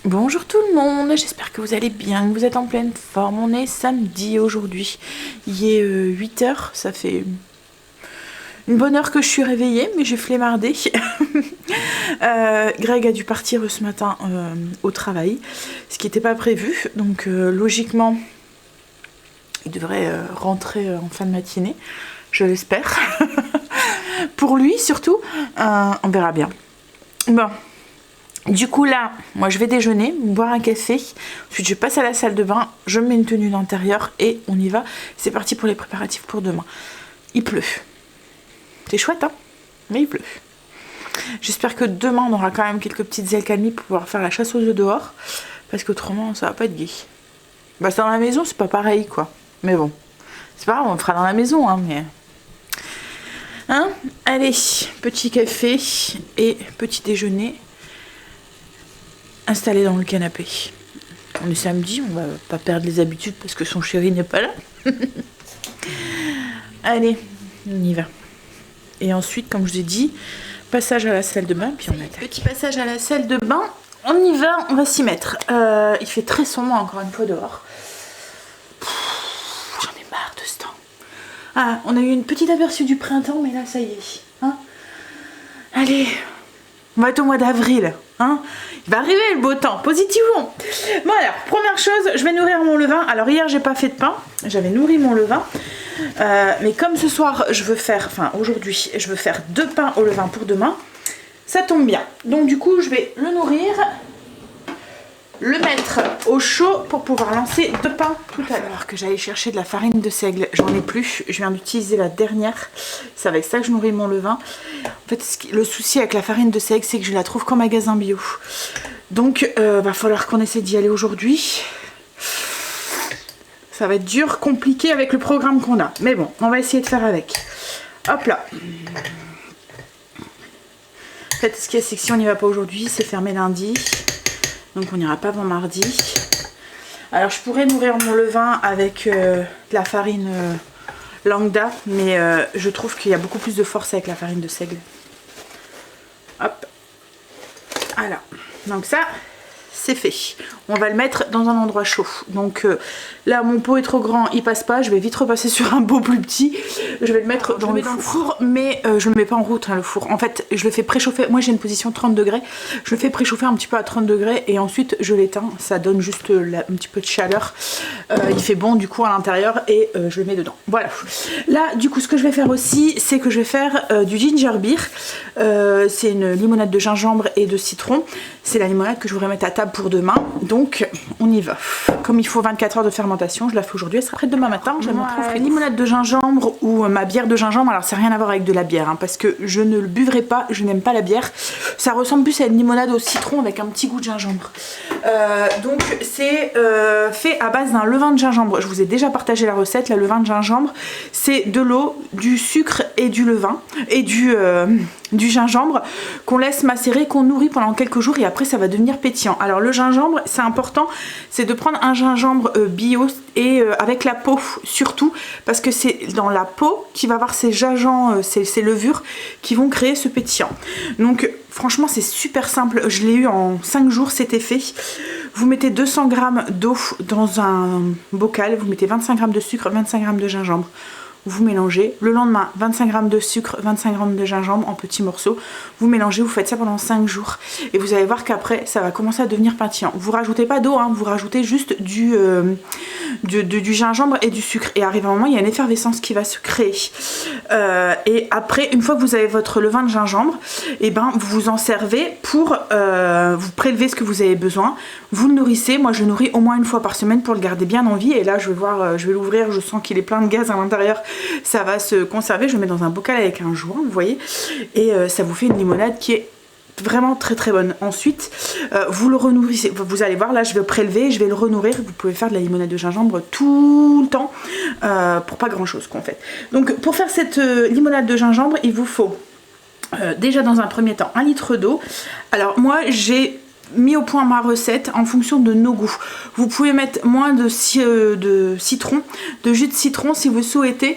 Bonjour tout le monde, j'espère que vous allez bien, que vous êtes en pleine forme. On est samedi aujourd'hui, il est 8h, ça fait une bonne heure que je suis réveillée, mais j'ai flemmardé. Greg a dû partir ce matin au travail, ce qui n'était pas prévu, donc logiquement il devrait rentrer en fin de matinée, je l'espère. Pour lui surtout, on verra bien. Bon. Du coup là, moi je vais déjeuner, boire un café, ensuite je passe à la salle de bain, je mets une tenue d'intérieur et on y va. C'est parti pour les préparatifs pour demain. Il pleut. C'est chouette hein, mais il pleut. J'espère que demain on aura quand même quelques petites accalmies pour pouvoir faire la chasse aux œufs dehors, parce qu'autrement ça va pas être gai. Bah c'est dans la maison, c'est pas pareil quoi, mais bon. C'est pas grave, on le fera dans la maison hein, mais... Hein? Allez, petit café et petit déjeuner. Installé dans le canapé. On est samedi, on va pas perdre les habitudes parce que son chéri n'est pas là. Allez, on y va. Et ensuite, comme je vous ai dit, passage à la salle de bain, puis on attaque. Petit passage à la salle de bain, on y va, on va s'y mettre. Il fait très sombre encore une fois dehors. J'en ai marre de ce temps. Ah, on a eu une petite aperçu du printemps, mais là ça y est. Hein, allez, on va être au mois d'avril. Hein, il va arriver le beau temps, positivement. Bon alors, première chose, je vais nourrir mon levain. Alors hier j'ai pas fait de pain, j'avais nourri mon levain. Mais comme ce soir je veux faire, enfin aujourd'hui je veux faire 2 pains au levain pour demain, ça tombe bien. Donc du coup je vais le nourrir, le mettre au chaud pour pouvoir lancer 2 pains tout à l'heure. Alors que j'allais chercher de la farine de seigle, j'en ai plus, je viens d'utiliser la dernière, c'est avec ça que je nourris mon levain. En fait le souci avec la farine de seigle c'est que je la trouve qu'en magasin bio, donc va falloir qu'on essaie d'y aller aujourd'hui. Ça va être dur, compliqué avec le programme qu'on a, mais bon on va essayer de faire avec. Hop là. En fait ce qu'il y a c'est que si on n'y va pas aujourd'hui c'est fermé lundi. Donc on n'ira pas avant mardi. Alors je pourrais nourrir mon levain avec de la farine lambda, mais je trouve qu'il y a beaucoup plus de force avec la farine de seigle. Hop. Voilà. Donc ça, c'est fait. On va le mettre dans un endroit chaud. Donc là mon pot est trop grand, il passe pas. Je vais vite repasser sur un pot plus petit. Je vais le mettre dans le four, mais je le mets pas en route hein, le four. En fait je le fais préchauffer. Moi j'ai une position 30 degrés. Je le fais préchauffer un petit peu à 30 degrés et ensuite je l'éteins. Ça donne juste un petit peu de chaleur. Il fait bon du coup à l'intérieur et je le mets dedans. Voilà. Là du coup ce que je vais faire aussi c'est que je vais faire du ginger beer. C'est une limonade de gingembre et de citron. C'est la limonade que je voudrais mettre à table pour demain. Donc on y va. Comme il faut 24 heures de fermentation, je la fais aujourd'hui, elle sera prête demain matin. Je la montrerai. Limonade de gingembre ou ma bière de gingembre, alors ça n'a rien à voir avec de la bière, hein, parce que je ne le buvrai pas, je n'aime pas la bière. Ça ressemble plus à une limonade au citron avec un petit goût de gingembre. Donc c'est fait à base d'un levain de gingembre. Je vous ai déjà partagé la recette, le levain de gingembre. C'est de l'eau, du sucre et du levain et du gingembre qu'on laisse macérer, qu'on nourrit pendant quelques jours et après ça va devenir pétillant. Alors le gingembre, c'est important, c'est de prendre un gingembre bio et avec la peau surtout, parce que c'est dans la peau qui va avoir ces gingembre, ces levures qui vont créer ce pétillant. Donc franchement c'est super simple, je l'ai eu en 5 jours cet effet. Vous mettez 200 g d'eau dans un bocal, vous mettez 25 g de sucre, 25 g de gingembre. Vous mélangez, le lendemain 25 g de sucre, 25 g de gingembre en petits morceaux, vous mélangez, vous faites ça pendant 5 jours et vous allez voir qu'après ça va commencer à devenir pétillant. Vous rajoutez pas d'eau, hein, vous rajoutez juste du gingembre et du sucre et arrive un moment il y a une effervescence qui va se créer et après une fois que vous avez votre levain de gingembre, et ben vous vous en servez pour vous prélever ce que vous avez besoin, vous le nourrissez. Moi je le nourris au moins une fois par semaine pour le garder bien en vie et là je vais voir, je vais l'ouvrir, je sens qu'il est plein de gaz à l'intérieur. Ça va se conserver, je le mets dans un bocal avec un joint, vous voyez, et ça vous fait une limonade qui est vraiment très très bonne. Ensuite vous le renourrissez, vous allez voir là je vais prélever, je vais le renourrir. Vous pouvez faire de la limonade de gingembre tout le temps pour pas grand chose qu'en fait. Donc pour faire cette limonade de gingembre il vous faut déjà dans un premier temps 1 litre d'eau. Alors moi j'ai mis au point ma recette en fonction de nos goûts. Vous pouvez mettre moins de citron, de jus de citron si vous souhaitez,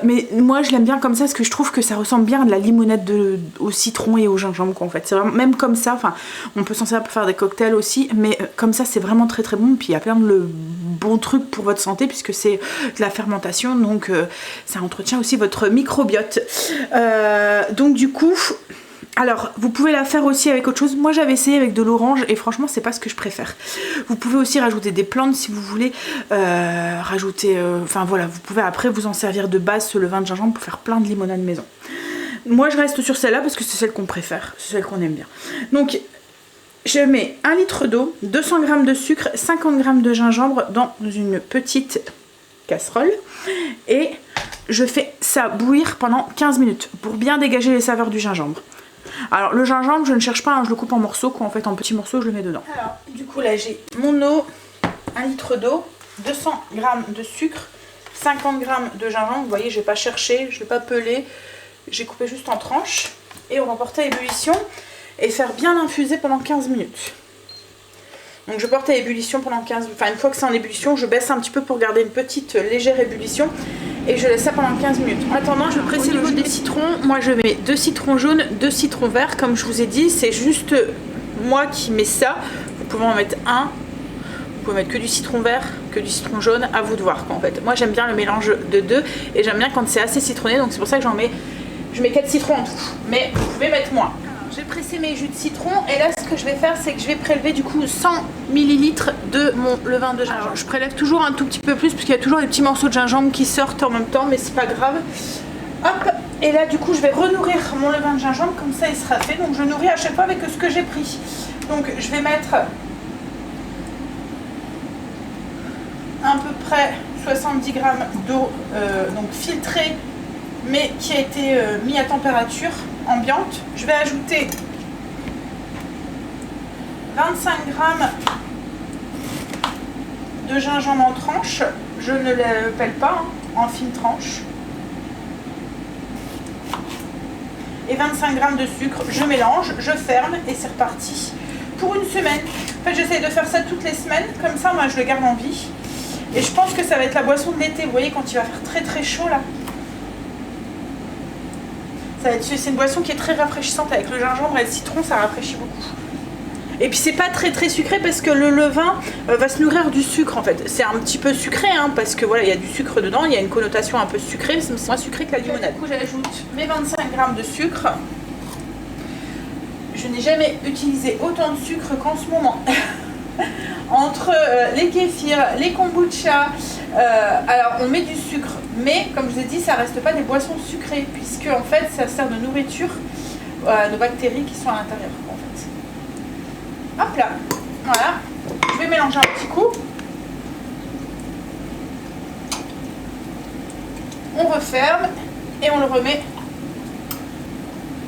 mais moi je l'aime bien comme ça parce que je trouve que ça ressemble bien à de la limonade au citron et au gingembre quoi, en fait. C'est vraiment, même comme ça, enfin on peut s'en servir pour faire des cocktails aussi, mais comme ça c'est vraiment très très bon. Puis il y a plein de bons trucs pour votre santé puisque c'est de la fermentation, donc ça entretient aussi votre microbiote. Donc du coup, alors vous pouvez la faire aussi avec autre chose. Moi j'avais essayé avec de l'orange et franchement c'est pas ce que je préfère. Vous pouvez aussi rajouter des plantes si vous voulez, rajouter, enfin voilà, vous pouvez après vous en servir de base sur le vin de gingembre pour faire plein de limonade maison. Moi je reste sur celle-là parce que c'est celle qu'on préfère, c'est celle qu'on aime bien. Donc je mets 1 litre d'eau, 200 g de sucre, 50 g de gingembre dans une petite casserole et je fais ça bouillir pendant 15 minutes pour bien dégager les saveurs du gingembre. Alors le gingembre je ne cherche pas, hein, je le coupe en morceaux, quoi, en fait en petits morceaux je le mets dedans. Alors du coup là j'ai mon eau, 1 litre d'eau, 200 g de sucre, 50 g de gingembre, vous voyez je vais pas chercher, je vais pas peler, j'ai coupé juste en tranches et on va porter à ébullition et faire bien l'infuser pendant 15 minutes. Donc je porte à ébullition pendant 15 minutes, enfin une fois que c'est en ébullition je baisse un petit peu pour garder une petite légère ébullition et je laisse ça pendant 15 minutes. En attendant je vais presser le jus des citrons. Moi je mets 2 citrons jaunes, 2 citrons verts comme je vous ai dit, c'est juste moi qui mets ça. Vous pouvez en mettre un, vous pouvez mettre que du citron vert, que du citron jaune, à vous de voir quoi en fait. Moi j'aime bien le mélange de deux et j'aime bien quand c'est assez citronné, donc c'est pour ça que je mets 4 citrons en tout, mais vous pouvez mettre moins. J'ai pressé mes jus de citron et là ce que je vais faire c'est que je vais prélever du coup 100 ml de mon levain de gingembre. Alors, je prélève toujours un tout petit peu plus parce qu'il y a toujours des petits morceaux de gingembre qui sortent en même temps, mais c'est pas grave. Hop, et là du coup je vais renourrir mon levain de gingembre, comme ça il sera fait. Donc je nourris à chaque fois avec ce que j'ai pris. Donc je vais mettre à peu près 70 g d'eau donc filtrée mais qui a été mis à température ambiante. Je vais ajouter 25 g de gingembre en tranches. Je ne le pèle pas, hein, en fines tranches. Et 25 g de sucre. Je mélange, je ferme et c'est reparti pour une semaine. En fait, j'essaie de faire ça toutes les semaines. Comme ça, moi, je le garde en vie. Et je pense que ça va être la boisson de l'été. Vous voyez, quand il va faire très très chaud là. C'est une boisson qui est très rafraîchissante avec le gingembre et le citron, ça rafraîchit beaucoup. Et puis c'est pas très très sucré parce que le levain va se nourrir du sucre en fait. C'est un petit peu sucré hein, parce que voilà, il y a du sucre dedans, il y a une connotation un peu sucrée, mais c'est moins sucré que la limonade. Du coup j'ajoute mes 25 g de sucre. Je n'ai jamais utilisé autant de sucre qu'en ce moment. Entre les kéfirs, les kombucha, alors on met du sucre, mais comme je vous ai dit, ça reste pas des boissons sucrées, puisque en fait ça sert de nourriture de bactéries qui sont à l'intérieur. En fait. Hop là, voilà, je vais mélanger un petit coup. On referme et on le remet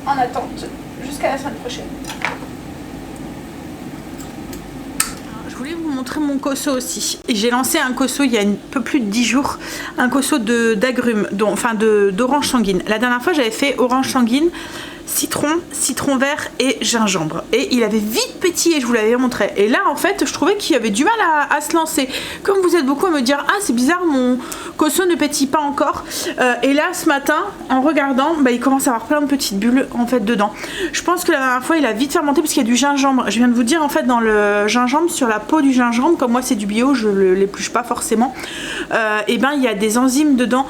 en attente jusqu'à la semaine prochaine. Je voulais vous montrer mon cosso aussi. Et j'ai lancé un cosso il y a un peu plus de 10 jours, un cosso d'agrumes, enfin d'orange sanguine. La dernière fois j'avais fait orange sanguine, citron vert et gingembre. Et il avait vite pétillé, je vous l'avais montré. Et là en fait je trouvais qu'il avait du mal à se lancer. Comme vous êtes beaucoup à me dire ah c'est bizarre mon cosso ne pétille pas encore. Et là ce matin en regardant bah, il commence à avoir plein de petites bulles en fait dedans. Je pense que la dernière fois il a vite fermenté parce qu'il y a du gingembre. Je viens de vous dire en fait dans le gingembre, sur la peau du gingembre, comme moi c'est du bio, je ne l'épluche pas forcément. Et ben il y a des enzymes dedans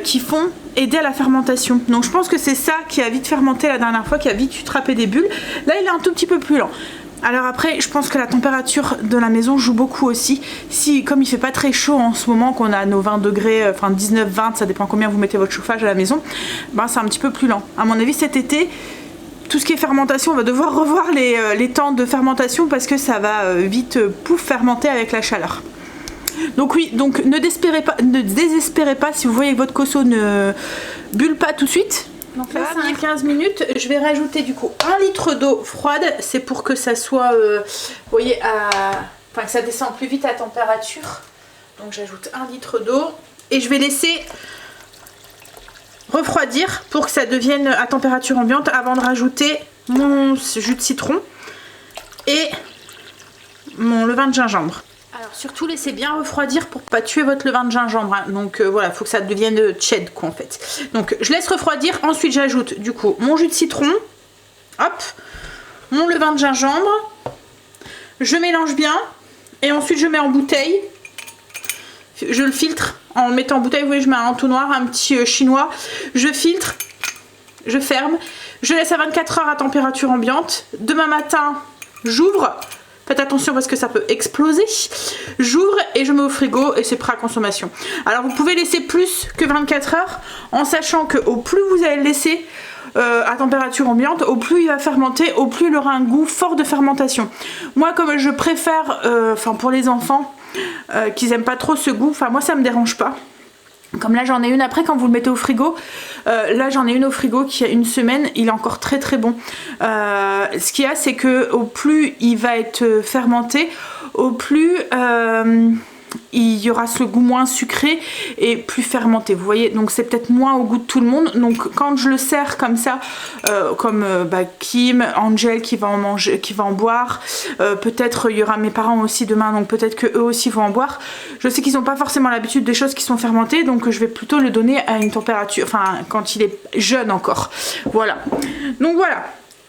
qui font aider à la fermentation. Donc je pense que c'est ça qui a vite fermenté la dernière fois, qui a vite attrapé des bulles. Là il est un tout petit peu plus lent. Alors après je pense que la température de la maison joue beaucoup aussi. Si comme il fait pas très chaud en ce moment, qu'on a nos 20 degrés, enfin 19-20, ça dépend combien vous mettez votre chauffage à la maison, ben c'est un petit peu plus lent. À mon avis cet été, tout ce qui est fermentation, on va devoir revoir les temps de fermentation parce que ça va vite pouf fermenter avec la chaleur. Donc oui, donc ne désespérez pas si vous voyez que votre cosso ne bulle pas tout de suite. Donc là, 15 minutes, je vais rajouter du coup 1 litre d'eau froide. C'est pour que ça soit, vous voyez, enfin que ça descende plus vite à température. Donc j'ajoute 1 litre d'eau et je vais laisser refroidir pour que ça devienne à température ambiante avant de rajouter mon jus de citron. et mon levain de gingembre. Alors surtout laissez bien refroidir pour pas tuer votre levain de gingembre, hein. Donc voilà, faut que ça devienne tiède quoi en fait. Donc je laisse refroidir, ensuite j'ajoute du coup mon jus de citron, hop, mon levain de gingembre, je mélange bien et ensuite je mets en bouteille, je le filtre en le mettant en bouteille, vous voyez je mets un entonnoir, un petit chinois, je filtre, je ferme, je laisse à 24 heures à température ambiante, demain matin j'ouvre. Faites attention parce que ça peut exploser. J'ouvre et je mets au frigo et c'est prêt à consommation. Alors vous pouvez laisser plus que 24 heures en sachant que au plus vous allez le laisser à température ambiante, au plus il va fermenter, au plus il aura un goût fort de fermentation. Moi comme je préfère, enfin pour les enfants qu'ils aiment pas trop ce goût, enfin moi ça me dérange pas. Comme là j'en ai une après quand vous le mettez au frigo, là j'en ai une au frigo qui a une semaine, il est encore très très bon. Ce qu'il y a c'est que au plus il va être fermenté, au plus il y aura ce goût moins sucré et plus fermenté, vous voyez, donc c'est peut-être moins au goût de tout le monde. Donc quand je le sers comme ça, comme Kim, Angel qui va en manger, qui va en boire, peut-être il y aura mes parents aussi demain, donc peut-être que eux aussi vont en boire. Je sais qu'ils n'ont pas forcément l'habitude des choses qui sont fermentées, donc je vais plutôt le donner à une température, enfin quand il est jeune encore, voilà. Donc voilà.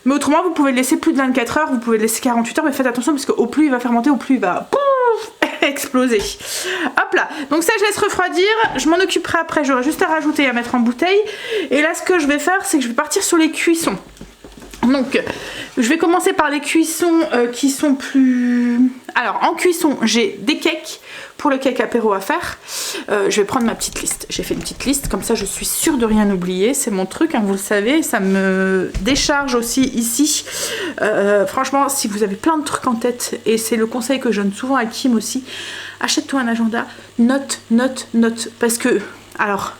Mais autrement vous pouvez le laisser plus de 24 heures, vous pouvez le laisser 48 heures, mais faites attention parce qu'au plus il va fermenter, au plus il va exploser. Hop là, donc ça je laisse refroidir, je m'en occuperai après, j'aurai juste à rajouter et à mettre en bouteille. Et là ce que je vais faire c'est que je vais partir sur les cuissons. Donc je vais commencer par les cuissons qui sont plus... Alors en cuisson j'ai des cakes pour le cake apéro à faire. Je vais prendre ma petite liste, j'ai fait une petite liste, comme ça je suis sûre de rien oublier, c'est mon truc, hein, vous le savez, ça me décharge aussi ici. Franchement si vous avez plein de trucs en tête, et c'est le conseil que je donne souvent à Kim aussi, achète-toi un agenda, note, note, note, parce que, alors,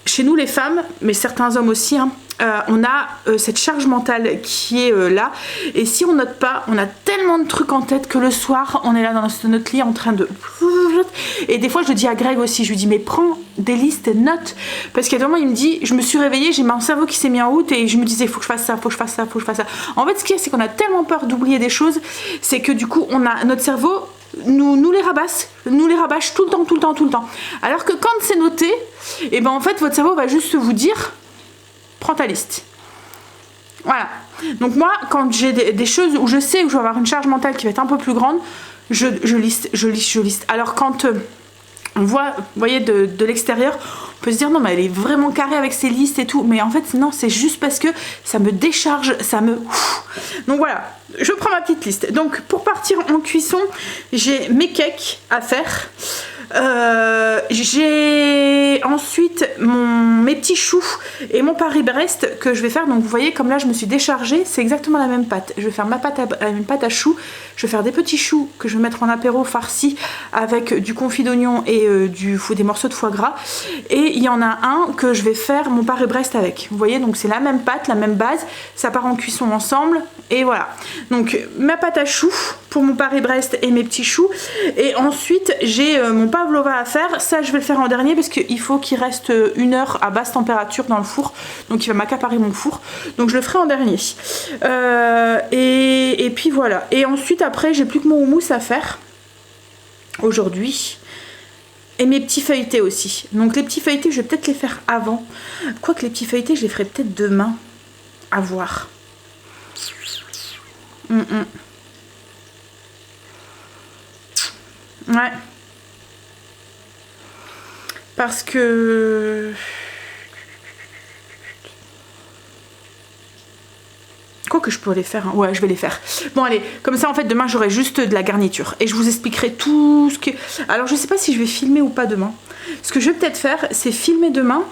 chez nous les femmes, mais certains hommes aussi, hein, on a cette charge mentale qui est là, et si on note pas, on a tellement de trucs en tête que le soir on est là dans notre lit en train de... Et des fois je le dis à Greg aussi, je lui dis mais prends des listes et note, parce qu'à un moment il me dit, je me suis réveillée, j'ai mon cerveau qui s'est mis en route et je me disais faut que je fasse ça, faut que je fasse ça, faut que je fasse ça. En fait ce qu'il y a c'est qu'on a tellement peur d'oublier des choses, c'est que du coup on a notre cerveau nous les rabâche tout le temps, tout le temps, tout le temps. Alors que quand c'est noté, et ben en fait votre cerveau va juste vous dire prends ta liste. Voilà. Donc moi, quand j'ai des choses où je sais où je vais avoir une charge mentale qui va être un peu plus grande, je liste. Alors quand on voit, vous voyez, de l'extérieur, on peut se dire non mais elle est vraiment carrée avec ses listes et tout. Mais en fait non, c'est juste parce que ça me décharge, ça me... Donc voilà, je prends ma petite liste. Donc pour partir en cuisson, j'ai mes cakes à faire. J'ai ensuite mes petits choux et mon Paris-Brest que je vais faire. Donc vous voyez comme là je me suis déchargée, c'est exactement la même pâte. Je vais faire une pâte à choux, je vais faire des petits choux que je vais mettre en apéro farci avec du confit d'oignon et des morceaux de foie gras. Et il y en a un que je vais faire mon Paris-Brest avec. Vous voyez, donc c'est la même pâte, la même base, ça part en cuisson ensemble et voilà. Donc ma pâte à choux pour mon Paris-Brest et mes petits choux. Et ensuite j'ai mon pavlova à faire, ça je vais le faire en dernier parce qu'il faut qu'il reste 1 heure à basse température dans le four, donc il va m'accaparer mon four, donc je le ferai en dernier. Et puis voilà, et ensuite après j'ai plus que mon houmous à faire aujourd'hui et mes petits feuilletés aussi. Donc les petits feuilletés je vais peut-être les faire avant, quoique les petits feuilletés je les ferai peut-être demain, à voir. Ouais. Parce que... Quoi que je pourrais les faire, hein. Ouais, je vais les faire. Bon allez, comme ça en fait demain j'aurai juste de la garniture. Et je vous expliquerai tout ce que... Alors je sais pas si je vais filmer ou pas demain. Ce que je vais peut-être faire, c'est filmer demain.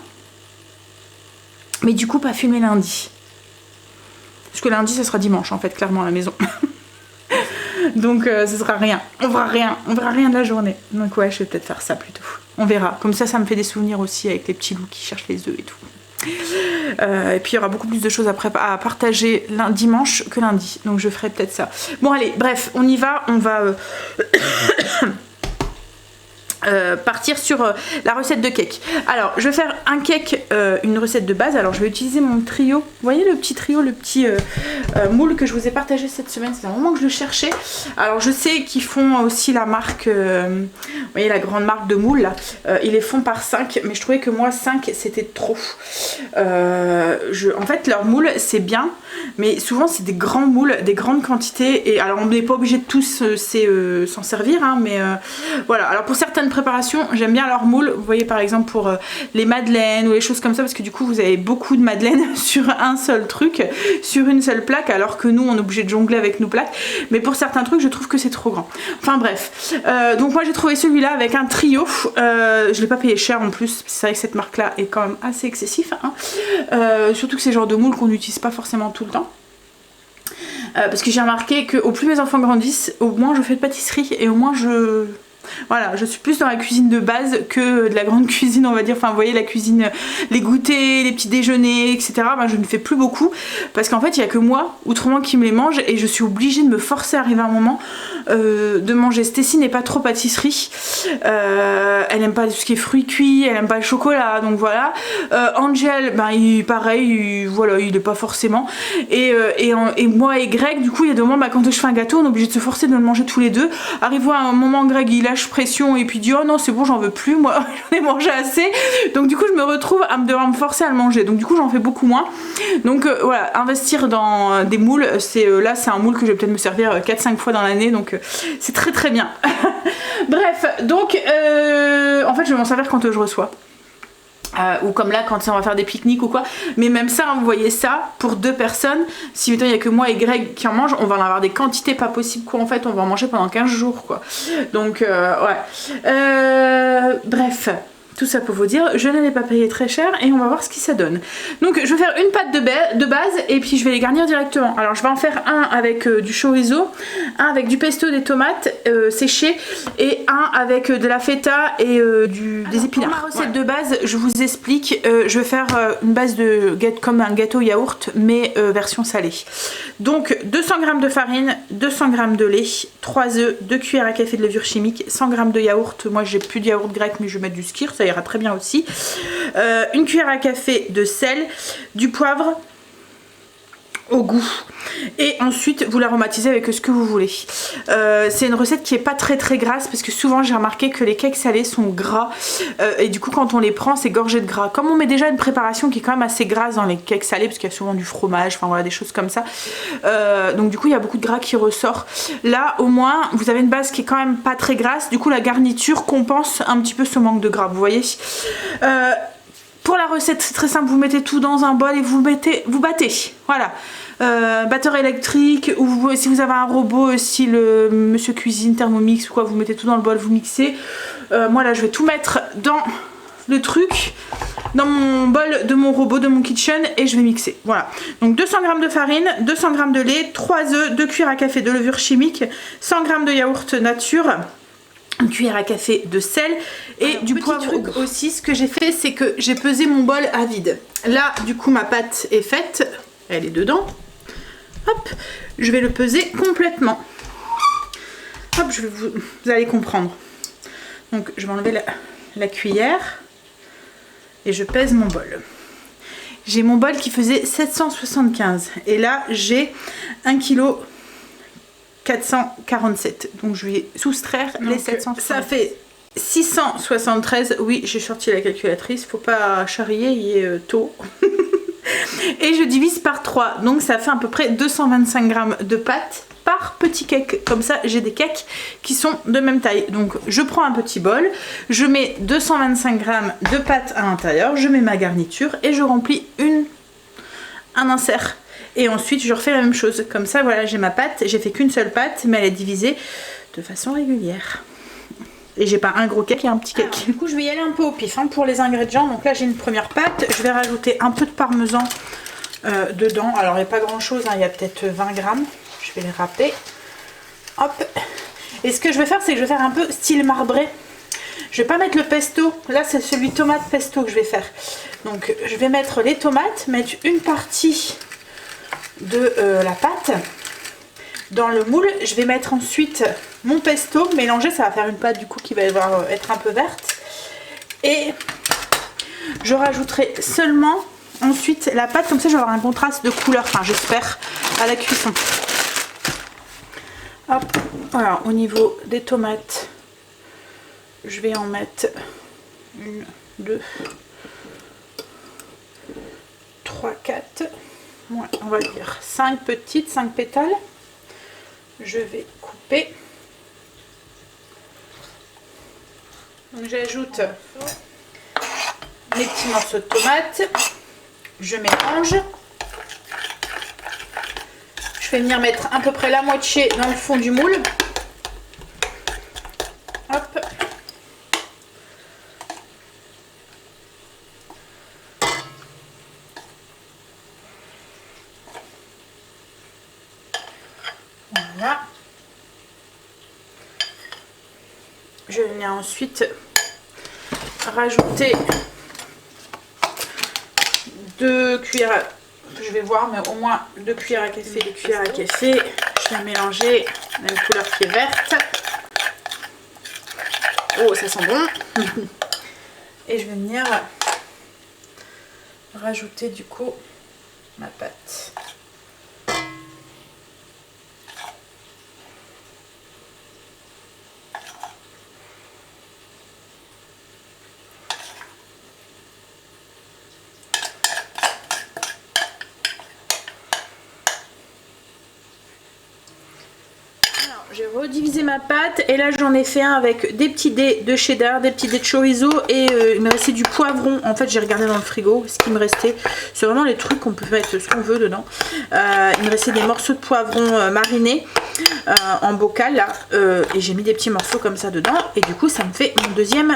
Mais du coup pas filmer lundi. Parce que lundi ça sera dimanche en fait, clairement à la maison. Donc ce sera rien. On verra rien de la journée. Donc ouais, je vais peut-être faire ça plutôt. On verra. Comme ça me fait des souvenirs aussi avec les petits loups qui cherchent les œufs et tout. Et puis il y aura beaucoup plus de choses à partager dimanche que lundi. Donc je ferai peut-être ça. Bon allez, bref, on y va. On va partir sur la recette de cake. Alors je vais faire un cake, une recette de base. Alors je vais utiliser mon trio, vous voyez le petit trio, le petit moule que je vous ai partagé cette semaine, c'est un moment que je le cherchais. Alors je sais qu'ils font aussi la marque, vous voyez la grande marque de moule là, ils les font par 5, mais je trouvais que moi 5 c'était trop. En fait leur moule c'est bien, mais souvent c'est des grands moules, des grandes quantités, et alors on n'est pas obligé de tous s'en servir, hein, mais voilà. Alors pour certaines préparations j'aime bien leur moule, vous voyez par exemple pour les madeleines ou les choses comme ça, parce que du coup vous avez beaucoup de madeleines sur un seul truc, sur une seule plaque, alors que nous on est obligé de jongler avec nos plaques, mais pour certains trucs je trouve que c'est trop grand. Enfin bref, donc moi j'ai trouvé celui-là avec un trio, je l'ai pas payé cher en plus, c'est vrai que cette marque là est quand même assez excessif, hein. Surtout que c'est le genre de moule qu'on n'utilise pas forcément tout le temps. Parce que j'ai remarqué que au plus mes enfants grandissent, au moins je fais de pâtisserie et au moins voilà, je suis plus dans la cuisine de base que de la grande cuisine, on va dire. Enfin, vous voyez, la cuisine, les goûters, les petits déjeuners, etc. Ben, je ne fais plus beaucoup parce qu'en fait, il n'y a que moi, autrement, qui me les mange, et je suis obligée de me forcer à arriver à un moment de manger. Stécie n'est pas trop pâtisserie. Elle n'aime pas tout ce qui est fruits cuits, elle n'aime pas le chocolat, donc voilà. Angel, ben, voilà, il n'est pas forcément. Et moi et Greg, du coup, il y a des moments, ben, quand je fais un gâteau, on est obligé de se forcer de le manger tous les deux. Arrivé à un moment, Greg, il lâche pression et puis dit oh non c'est bon, j'en veux plus, moi j'en ai mangé assez, donc du coup je me retrouve à devoir me forcer à le manger, donc du coup j'en fais beaucoup moins. Donc voilà, investir dans des moules, là c'est un moule que je vais peut-être me servir 4-5 fois dans l'année, donc c'est très très bien. Bref, donc en fait je vais m'en servir quand je reçois. Ou comme là quand on va faire des pique-niques ou quoi, mais même ça, vous voyez, ça pour 2 personnes, si il n'y a que moi et Greg qui en mangent, on va en avoir des quantités pas possibles quoi, en fait on va en manger pendant 15 jours quoi, donc ouais, bref, tout ça pour vous dire, je ne l'ai pas payé très cher et on va voir ce qui ça donne. Donc je vais faire une pâte de base et puis je vais les garnir directement. Alors je vais en faire un avec du chorizo, un avec du pesto, des tomates séchées, et un avec de la feta et des épinards. Pour ma recette de base, je vous explique, je vais faire une base comme un gâteau yaourt, mais version salée. Donc 200 g de farine, 200 g de lait, 3 œufs, 2 cuillères à café de levure chimique, 100 g de yaourt. Moi j'ai plus de yaourt grec, mais je vais mettre du skyr, ça ira très bien aussi. Une cuillère à café de sel, du poivre au goût, et ensuite vous l'aromatisez avec ce que vous voulez. C'est une recette qui est pas très très grasse, parce que souvent j'ai remarqué que les cakes salés sont gras, et du coup quand on les prend c'est gorgé de gras. Comme on met déjà une préparation qui est quand même assez grasse dans les cakes salés, parce qu'il y a souvent du fromage, enfin voilà, des choses comme ça, donc du coup il y a beaucoup de gras qui ressort. Là au moins vous avez une base qui est quand même pas très grasse, du coup la garniture compense un petit peu ce manque de gras, vous voyez. Pour la recette c'est très simple, vous mettez tout dans un bol et vous battez, voilà. Batteur électrique, ou si vous avez un robot style Monsieur Cuisine, Thermomix ou quoi, vous mettez tout dans le bol, vous mixez. Moi là je vais tout mettre dans le truc, dans mon bol de mon robot, de mon kitchen, et je vais mixer. Voilà, donc 200 g de farine, 200 g de lait, 3 œufs, 2 cuillères à café de levure chimique, 100 g de yaourt nature, une cuillère à café de sel et du poivre. Truc aussi, ce que j'ai fait, c'est que j'ai pesé mon bol à vide. Là du coup ma pâte est faite, elle est dedans. Hop, je vais le peser complètement. Hop, vous allez comprendre. Donc je vais enlever la cuillère et je pèse mon bol. J'ai mon bol qui faisait 775 et là j'ai 1 kg 447. Donc je vais soustraire les 773. Ça fait 673. Oui, j'ai sorti la calculatrice, faut pas charrier, il est tôt. Et je divise par 3, donc ça fait à peu près 225 g de pâte par petit cake. Comme ça j'ai des cakes qui sont de même taille. Donc je prends un petit bol, je mets 225 g de pâte à l'intérieur, je mets ma garniture et je remplis un insert. Et ensuite je refais la même chose. Comme ça voilà, j'ai ma pâte, j'ai fait qu'une seule pâte, mais elle est divisée de façon régulière. Et j'ai pas un gros cake et un petit cake. Alors, du coup je vais y aller un peu au pif hein, pour les ingrédients. Donc là j'ai une première pâte, je vais rajouter un peu de parmesan dedans. Alors il n'y a pas grand chose, hein. Il y a peut-être 20 grammes. Je vais les râper. Hop. Et ce que je vais faire, c'est que je vais faire un peu style marbré. Je vais pas mettre le pesto, là c'est celui tomate pesto que je vais faire. Donc je vais mettre les tomates, mettre une partie de la pâte. dans le moule. Je vais mettre ensuite mon pesto mélangé, ça va faire une pâte du coup qui va être un peu verte. Et je rajouterai seulement ensuite la pâte, comme ça je vais avoir un contraste de couleur, enfin j'espère, à la cuisson. Hop, voilà, au niveau des tomates, je vais en mettre 1, 2, 3, 4, ouais, on va dire 5 petites, 5 pétales. Je vais couper. Donc j'ajoute mes petits morceaux de tomates. Je mélange. Je vais venir mettre à peu près la moitié dans le fond du moule. Hop. Voilà. Je vais venir ensuite rajouter 2 cuillères, je vais voir, mais au moins 2 cuillères à café, 2 cuillères à café. Je vais mélanger, même couleur qui est verte. Oh, ça sent bon. Et je vais venir rajouter du coup ma pâte. J'ai redivisé ma pâte et là j'en ai fait un avec des petits dés de cheddar, des petits dés de chorizo et il me restait du poivron. En fait j'ai regardé dans le frigo ce qui me restait. C'est vraiment les trucs qu'on peut mettre ce qu'on veut dedans. Il me restait des morceaux de poivron marinés en bocal là et j'ai mis des petits morceaux comme ça dedans et du coup ça me fait mon deuxième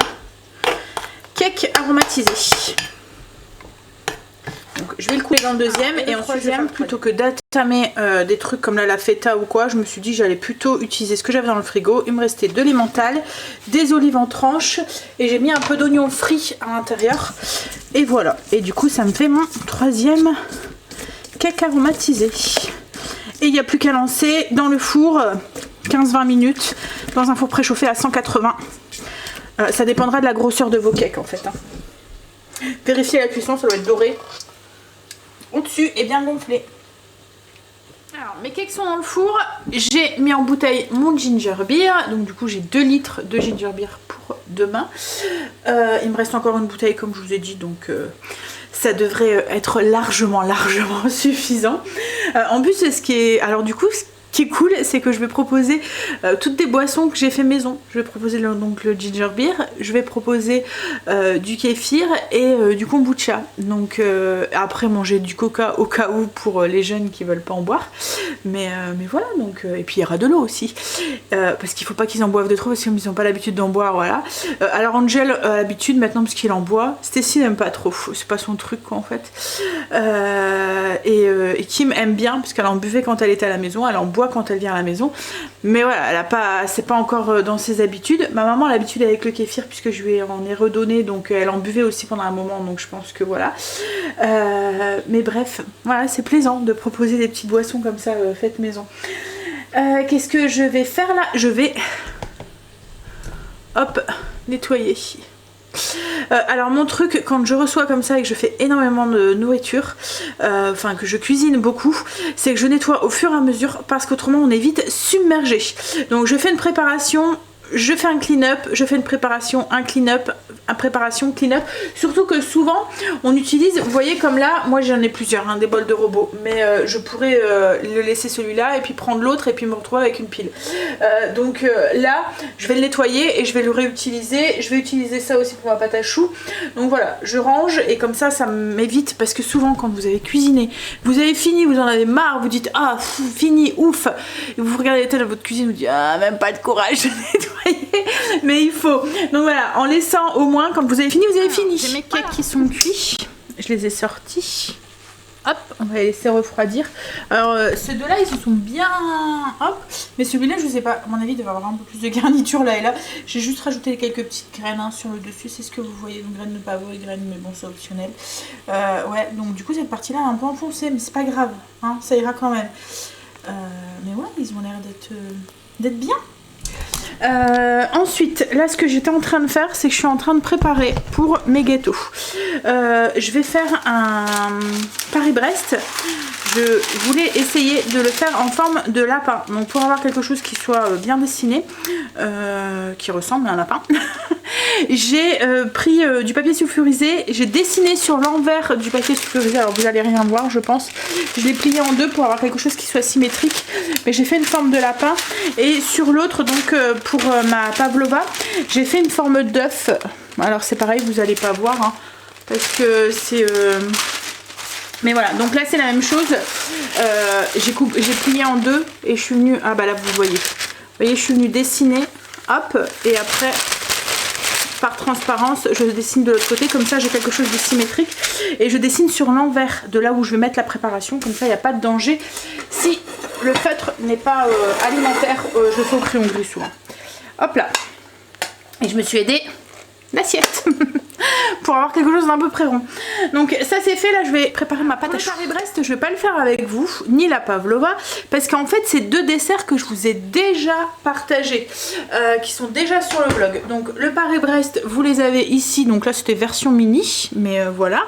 cake aromatisé. Donc je vais le couler dans le deuxième et ensuite plutôt que d'attamer des trucs comme là, la feta ou quoi, je me suis dit que j'allais plutôt utiliser ce que j'avais dans le frigo. Il me restait de l'emmental, des olives en tranches et j'ai mis un peu d'oignon frit à l'intérieur et voilà. Et du coup ça me fait mon troisième cake aromatisé. Et il n'y a plus qu'à lancer dans le four 15-20 minutes dans un four préchauffé à 180. Ça dépendra de la grosseur de vos cakes en fait. Vérifiez la cuisson, ça doit être doré. Au-dessus et bien gonflé. Alors mes cakes sont dans le four. J'ai mis en bouteille mon ginger beer. Donc du coup j'ai 2 litres de ginger beer pour demain. Il me reste encore une bouteille comme je vous ai dit. Donc ça devrait être largement suffisant. En plus ce qui est... Alors du coup ce qui est cool, c'est que je vais proposer toutes des boissons que j'ai fait maison. Je vais proposer donc le ginger beer, je vais proposer du kéfir et du kombucha. Donc après manger du coca au cas où pour les jeunes qui veulent pas en boire. Mais voilà, donc et puis il y aura de l'eau aussi. Parce qu'il faut pas qu'ils en boivent de trop parce qu'ils n'ont pas l'habitude d'en boire, voilà. Alors Angel a l'habitude maintenant parce qu'il en boit. Stacy n'aime pas trop, c'est pas son truc quoi en fait. Et Kim aime bien parce qu'elle en buvait quand elle était à la maison, elle en boit quand elle vient à la maison, mais voilà, elle a pas, c'est pas encore dans ses habitudes. Ma maman a l'habitude avec le kéfir puisque je lui en ai redonné, donc elle en buvait aussi pendant un moment, donc je pense que voilà. Mais bref, voilà, c'est plaisant de proposer des petites boissons comme ça faites maison. Qu'est-ce que je vais faire là? Je vais hop nettoyer. Alors mon truc quand je reçois comme ça et que je fais énormément de nourriture, enfin que je cuisine beaucoup, c'est que je nettoie au fur et à mesure parce qu'autrement on est vite submergé. Donc je fais une préparation, je fais un clean-up, je fais une préparation, un clean-up, un préparation, clean-up. Surtout que souvent on utilise, vous voyez comme là, moi j'en ai plusieurs, hein, des bols de robots, mais je pourrais le laisser celui-là et puis prendre l'autre et puis me retrouver avec une pile. Donc là, je vais le nettoyer et je vais le réutiliser. Je vais utiliser ça aussi pour ma pâte à choux. Donc voilà, je range et comme ça m'évite parce que souvent quand vous avez cuisiné, vous avez fini, vous en avez marre, vous dites ah fini, ouf, et vous regardez la tête de votre cuisine, vous dites ah même pas de courage de nettoyer, mais il faut. Donc voilà, en laissant au moins quand vous avez fini, vous avez fini. J'ai mes cakes qui sont cuits, je les ai sortis. Hop, on va les laisser refroidir. Alors ces deux-là, ils se sont bien... Hop, mais celui-là, je sais pas, à mon avis, il devait avoir un peu plus de garniture là et là. J'ai juste rajouté quelques petites graines hein, sur le dessus, c'est ce que vous voyez, donc graines de pavot et graines, mais bon, c'est optionnel. Ouais, donc du coup, cette partie-là est un peu enfoncée, mais c'est pas grave, hein, ça ira quand même. Mais ouais, ils ont l'air d'être bien. Ensuite, là ce que j'étais en train de faire, c'est que je suis en train de préparer pour mes gâteaux. Je vais faire un Paris-Brest. Je voulais essayer de le faire en forme de lapin. Donc pour avoir quelque chose qui soit bien dessiné, qui ressemble à un lapin, j'ai pris du papier sulfurisé. J'ai dessiné sur l'envers du papier sulfurisé. Alors vous allez rien voir je pense. Je l'ai plié en deux pour avoir quelque chose qui soit symétrique. Mais j'ai fait une forme de lapin. Et sur l'autre, donc pour ma pavlova, j'ai fait une forme d'œuf. Alors c'est pareil, vous allez pas voir hein, parce que c'est... Mais voilà, donc là c'est la même chose. J'ai plié en deux et je suis venue... Ah bah là vous voyez. Vous voyez, je suis venue dessiner. Hop, et après... par transparence, je dessine de l'autre côté, comme ça j'ai quelque chose de symétrique et je dessine sur l'envers de là où je vais mettre la préparation, comme ça il n'y a pas de danger. Si le feutre n'est pas alimentaire, je le fais au crayon gris souvent. Hop là. Et je me suis aidée d'assiette pour avoir quelque chose d'un peu près rond. Donc ça c'est fait, là je vais préparer ma pâte à choux. Le Paris-Brest, je vais pas le faire avec vous, ni la pavlova, parce qu'en fait c'est deux desserts que je vous ai déjà partagés, qui sont déjà sur le blog. Donc le Paris-Brest, vous les avez ici, donc là c'était version mini, mais voilà.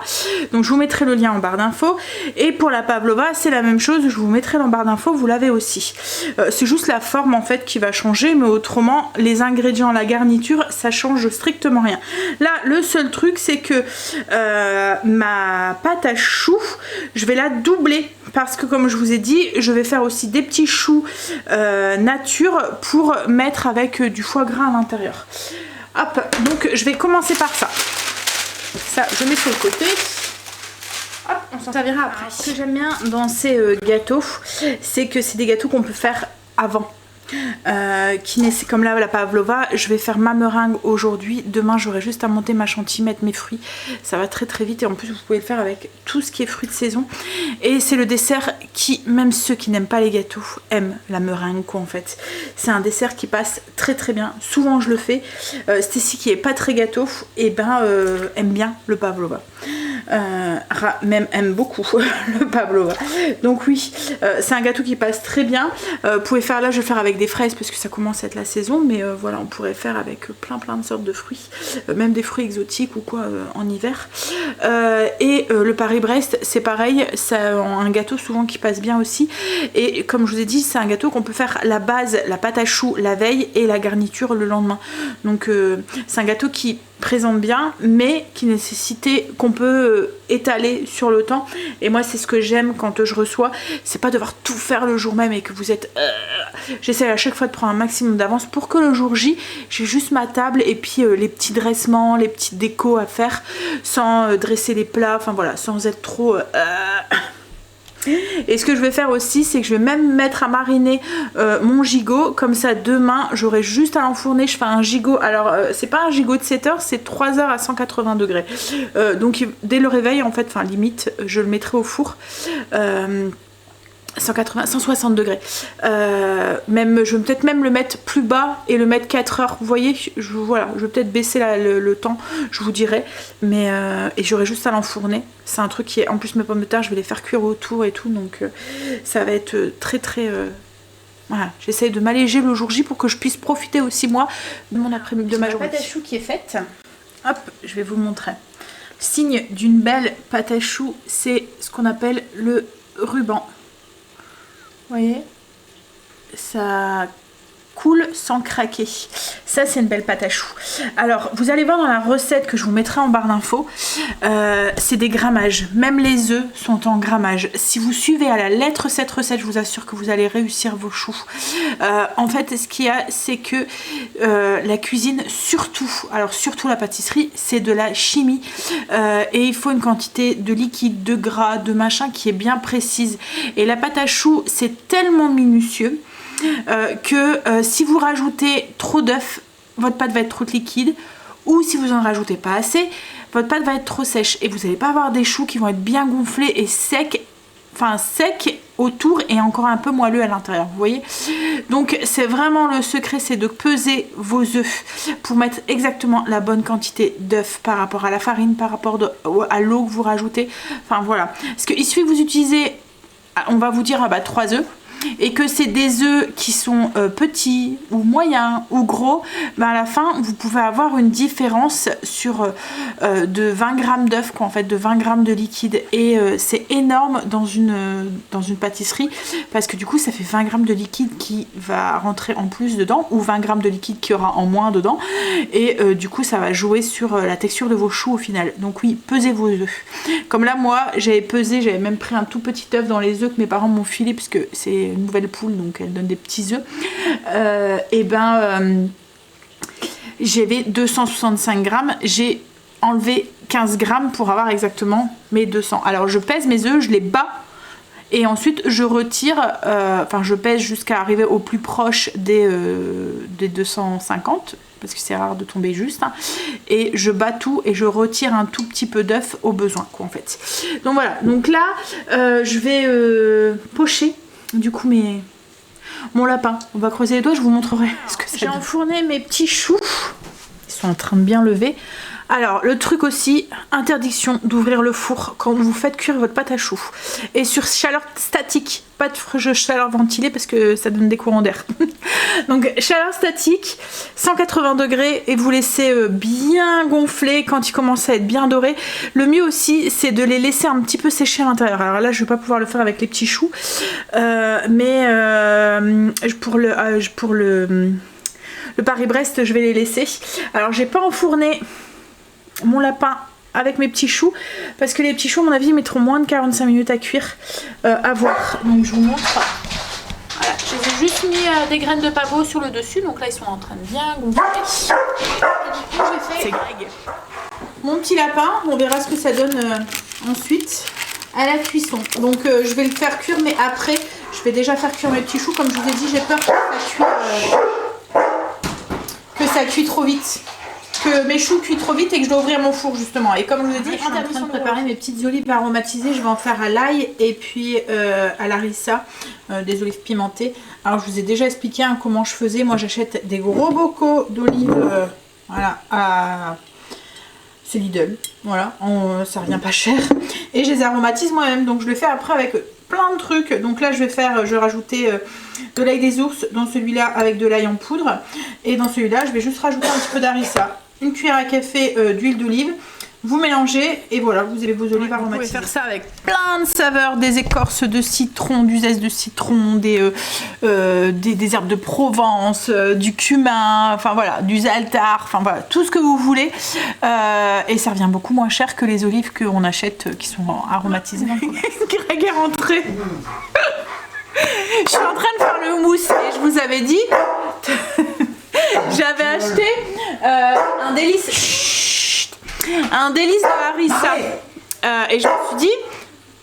Donc je vous mettrai le lien en barre d'infos. Et pour la pavlova, c'est la même chose, je vous mettrai en barre d'infos, vous l'avez aussi. C'est juste la forme en fait qui va changer, mais autrement, les ingrédients, la garniture, ça change strictement rien. Là, le seul truc, c'est que ma pâte à choux, je vais la doubler parce que comme je vous ai dit, je vais faire aussi des petits choux nature pour mettre avec du foie gras à l'intérieur. Hop, donc je vais commencer par ça. Ça, je mets sur le côté. Hop, on s'en servira après. Alors, ce que j'aime bien dans ces gâteaux, c'est que c'est des gâteaux qu'on peut faire avant. Comme là la pavlova, je vais faire ma meringue aujourd'hui, demain j'aurai juste à monter ma chantilly, mettre mes fruits, ça va très très vite et en plus vous pouvez le faire avec tout ce qui est fruits de saison et c'est le dessert qui, même ceux qui n'aiment pas les gâteaux, aiment la meringue quoi en fait. C'est un dessert qui passe très très bien, souvent je le fais. Stécie qui est pas très gâteau et aime bien le pavlova. Même aime beaucoup le pavlova, donc oui c'est un gâteau qui passe très bien. Vous pouvez faire, là je vais faire avec des fraises parce que ça commence à être la saison, mais voilà, on pourrait faire avec plein de sortes de fruits, même des fruits exotiques ou quoi en hiver. Le Paris-Brest c'est pareil, c'est un gâteau souvent qui passe bien aussi et comme je vous ai dit c'est un gâteau qu'on peut faire la base, la pâte à choux la veille et la garniture le lendemain. Donc c'est un gâteau qui présente bien mais qui nécessitait qu'on peut étaler sur le temps et moi c'est ce que j'aime quand je reçois, c'est pas devoir tout faire le jour même et que vous êtes j'essaie à chaque fois de prendre un maximum d'avance pour que le jour J j'ai juste ma table et puis les petits dressements, les petites décos à faire sans dresser les plats, enfin voilà, sans être trop Et ce que je vais faire aussi, c'est que je vais même mettre à mariner mon gigot. Comme ça, demain, j'aurai juste à l'enfourner. Je fais un gigot. Alors, c'est pas un gigot de 7 heures, c'est 3 heures à 180 degrés. Donc, dès le réveil, en fait, enfin, limite, je le mettrai au four. 160 degrés. Je vais peut-être même le mettre plus bas et le mettre 4 heures. Vous voyez, voilà, je vais peut-être baisser le temps, je vous dirai. Mais et j'aurai juste à l'enfourner. C'est un truc qui est, en plus mes pommes de terre, je vais les faire cuire autour et tout, donc ça va être très voilà, j'essaye de m'alléger le jour J pour que je puisse profiter aussi moi de mon après-midi, de ma journée. La pâte à choux qui est faite. Hop, je vais vous montrer. Signe d'une belle pâte à choux, c'est ce qu'on appelle le ruban. Vous voyez, ça coule sans craquer. Ça c'est une belle pâte à choux. Alors vous allez voir dans la recette que je vous mettrai en barre d'infos, c'est des grammages. Même les œufs sont en grammage. Si vous suivez à la lettre cette recette, je vous assure que vous allez réussir vos choux. En fait ce qu'il y a, c'est que la cuisine, surtout la pâtisserie, c'est de la chimie et il faut une quantité de liquide, de gras, de machin qui est bien précise. Et la pâte à choux c'est tellement minutieux que si vous rajoutez trop d'œufs, votre pâte va être trop liquide, ou si vous en rajoutez pas assez, votre pâte va être trop sèche et vous n'allez pas avoir des choux qui vont être bien gonflés et secs, enfin secs autour et encore un peu moelleux à l'intérieur, vous voyez. Donc c'est vraiment le secret, c'est de peser vos œufs pour mettre exactement la bonne quantité d'œufs par rapport à la farine, par rapport à l'eau que vous rajoutez, enfin voilà. Parce qu'il suffit que vous utilisez, on va vous dire 3 œufs. et que c'est des œufs qui sont petits ou moyens ou gros, ben à la fin vous pouvez avoir une différence sur de 20 grammes d'œufs, en fait, de 20 grammes de liquide, et c'est énorme dans une pâtisserie, parce que du coup ça fait 20 grammes de liquide qui va rentrer en plus dedans, ou 20 grammes de liquide qui aura en moins dedans, et du coup ça va jouer sur la texture de vos choux au final. Donc oui, pesez vos œufs. Comme là moi j'avais pesé, j'avais même pris un tout petit œuf dans les œufs que mes parents m'ont filé, parce que c'est une nouvelle poule donc elle donne des petits œufs, et ben j'avais 265 grammes, j'ai enlevé 15 grammes pour avoir exactement mes 200. Alors je pèse mes œufs, je les bats, et ensuite je retire, enfin je pèse jusqu'à arriver au plus proche des 250, parce que c'est rare de tomber juste, hein, et je bats tout et je retire un tout petit peu d'œuf au besoin, quoi, en fait. Donc voilà, donc là je vais pocher du coup mon lapin. On va creuser les doigts, je vous montrerai ce que ça donne. J'ai enfourné mes petits choux, ils sont en train de bien lever. Alors le truc aussi, interdiction d'ouvrir le four quand vous faites cuire votre pâte à choux, et sur chaleur statique, pas de chaleur ventilée parce que ça donne des courants d'air. Donc chaleur statique, 180 degrés, et vous laissez bien gonfler. Quand ils commencent à être bien dorés, le mieux aussi c'est de les laisser un petit peu sécher à l'intérieur. Alors là je vais pas pouvoir le faire avec les petits choux, mais pour le Paris-Brest je vais les laisser. Alors j'ai pas enfourné mon lapin avec mes petits choux, parce que les petits choux à mon avis mettront moins de 45 minutes à cuire, à voir. Donc je vous montre. Voilà, j'ai juste mis des graines de pavot sur le dessus, donc là ils sont en train de bien gonfler. Et du coup j'ai fait mon petit lapin, on verra ce que ça donne ensuite à la cuisson. Donc je vais le faire cuire, mais après je vais déjà faire cuire mes petits choux. Comme je vous ai dit, j'ai peur que ça cuit trop vite, que mes choux cuisent trop vite et que je dois ouvrir mon four justement. Et comme je vous ai dit, je suis en train de préparer mes petites olives aromatisées. Je vais en faire à l'ail et puis à la harissa, des olives pimentées. Alors je vous ai déjà expliqué comment je faisais. Moi j'achète des gros bocaux d'olives, voilà, c'est Lidl, voilà, ça revient pas cher, et je les aromatise moi-même. Donc je le fais après avec plein de trucs. Donc là je vais rajouter de l'ail des ours dans celui-là avec de l'ail en poudre, et dans celui-là je vais juste rajouter un petit peu d'harissa, une cuillère à café d'huile d'olive. Vous mélangez et voilà, vous avez vos olives aromatisées. Vous pouvez faire ça avec plein de saveurs, des écorces de citron, du zeste de citron, des herbes de Provence, du cumin, enfin voilà, du za'atar, enfin voilà, tout ce que vous voulez. Et ça revient beaucoup moins cher que les olives qu'on achète qui sont aromatisées. Greg est rentré. Je suis en train de faire le houmous et je vous avais dit, j'avais acheté un délice de harissa, et je me suis dit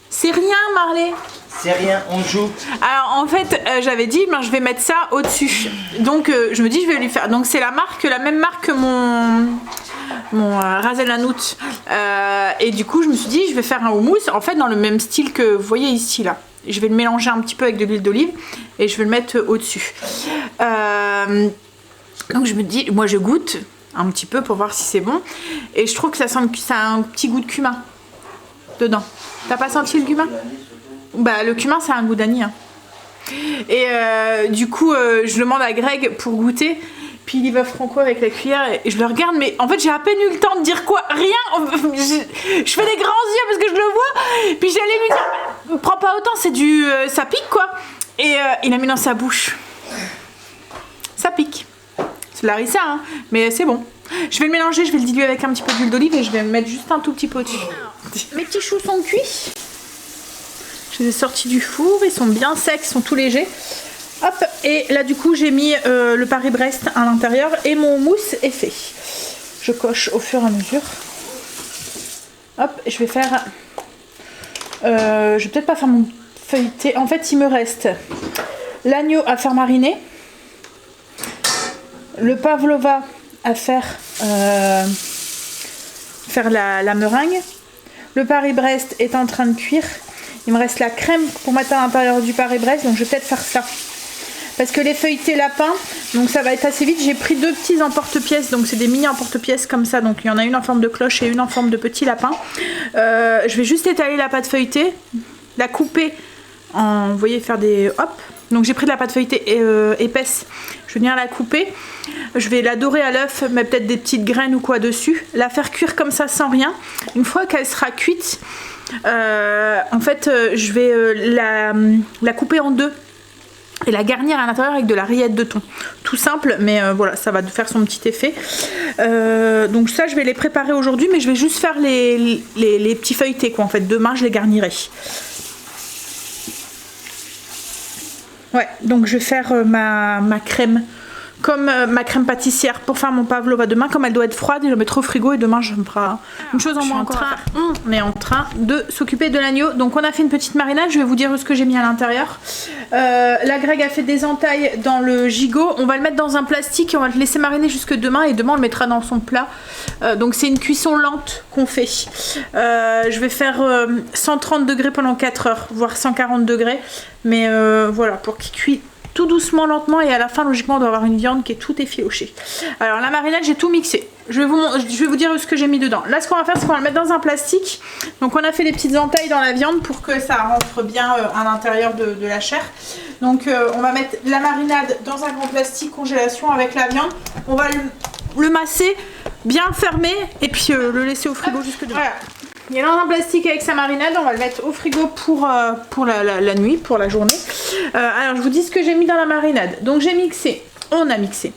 c'est rien Marley, c'est rien, on joue. Alors en fait j'avais dit je vais mettre ça au dessus, donc je me dis je vais lui faire, donc c'est la même marque que mon ras el hanout, et du coup je me suis dit je vais faire un houmous en fait dans le même style que vous voyez ici là. Je vais le mélanger un petit peu avec de l'huile d'olive et je vais le mettre au dessus, donc je me dis, moi je goûte un petit peu pour voir si c'est bon, et je trouve que ça a un petit goût de cumin dedans. T'as pas senti le cumin? Bah le cumin ça a un goût d'anis, hein. Et du coup je demande à Greg pour goûter, puis il y va franco avec la cuillère et je le regarde, mais en fait j'ai à peine eu le temps de dire quoi, rien. Je fais des grands yeux parce que je le vois, puis j'allais lui dire prends pas autant, c'est du ça pique quoi, et il a mis dans sa bouche, ça pique. C'est de l'harissa, hein, mais c'est bon. Je vais le mélanger, je vais le diluer avec un petit peu d'huile d'olive et je vais mettre juste un tout petit peu au-dessus. Mes petits choux sont cuits. Je les ai sortis du four, ils sont bien secs, ils sont tout légers. Hop, et là du coup j'ai mis le Paris-Brest à l'intérieur et mon mousse est fait. Je coche au fur et à mesure. Hop, je vais faire... je vais peut-être pas faire mon feuilleté. En fait il me reste l'agneau à faire mariner, le pavlova à faire la meringue. Le Paris-Brest est en train de cuire. Il me reste la crème pour mettre à l'intérieur du Paris-Brest, donc je vais peut-être faire ça. Parce que les feuilletés lapins, donc ça va être assez vite. J'ai pris 2 petits emporte-pièces, donc c'est des mini emporte-pièces comme ça. Donc il y en a une en forme de cloche et une en forme de petit lapin. Je vais juste étaler la pâte feuilletée, la couper en, vous voyez, faire des hop, Donc j'ai pris de la pâte feuilletée épaisse, je vais venir la couper. Je vais la dorer à l'œuf, mettre peut-être des petites graines ou quoi dessus. La faire cuire comme ça sans rien. Une fois qu'elle sera cuite, en fait je vais la couper en deux. Et la garnir à l'intérieur avec de la rillette de thon. Tout simple, mais voilà, ça va faire son petit effet. Donc ça, je vais les préparer aujourd'hui, mais je vais juste faire les petits feuilletés, quoi. En fait, demain, je les garnirai. Ouais, donc je vais faire ma crème. Comme ma crème pâtissière pour faire mon pavlova demain, comme elle doit être froide, je la mettrai au frigo et demain je me ferai une chose en moins encore. On est en train de s'occuper de l'agneau. Donc on a fait une petite marinade, je vais vous dire ce que j'ai mis à l'intérieur. La Greg a fait des entailles dans le gigot. On va le mettre dans un plastique et on va le laisser mariner jusque demain. Et demain on le mettra dans son plat. Donc c'est une cuisson lente qu'on fait. Je vais faire 130 degrés pendant 4 heures, voire 140 degrés. Mais voilà, pour qu'il cuise tout doucement, lentement, et à la fin logiquement on doit avoir une viande qui est tout effilochée. Alors la marinade, j'ai tout mixé. Je vais vous dire ce que j'ai mis dedans. Là ce qu'on va faire, c'est qu'on va le mettre dans un plastique. Donc on a fait des petites entailles dans la viande pour que ça rentre bien à l'intérieur de la chair. Donc on va mettre la marinade dans un grand plastique congélation avec la viande. On va le masser, bien le fermer et puis le laisser au frigo jusque demain. Voilà. Il est dans un plastique avec sa marinade, on va le mettre au frigo pour la nuit, pour la journée. Alors je vous dis ce que j'ai mis dans la marinade. Donc on a mixé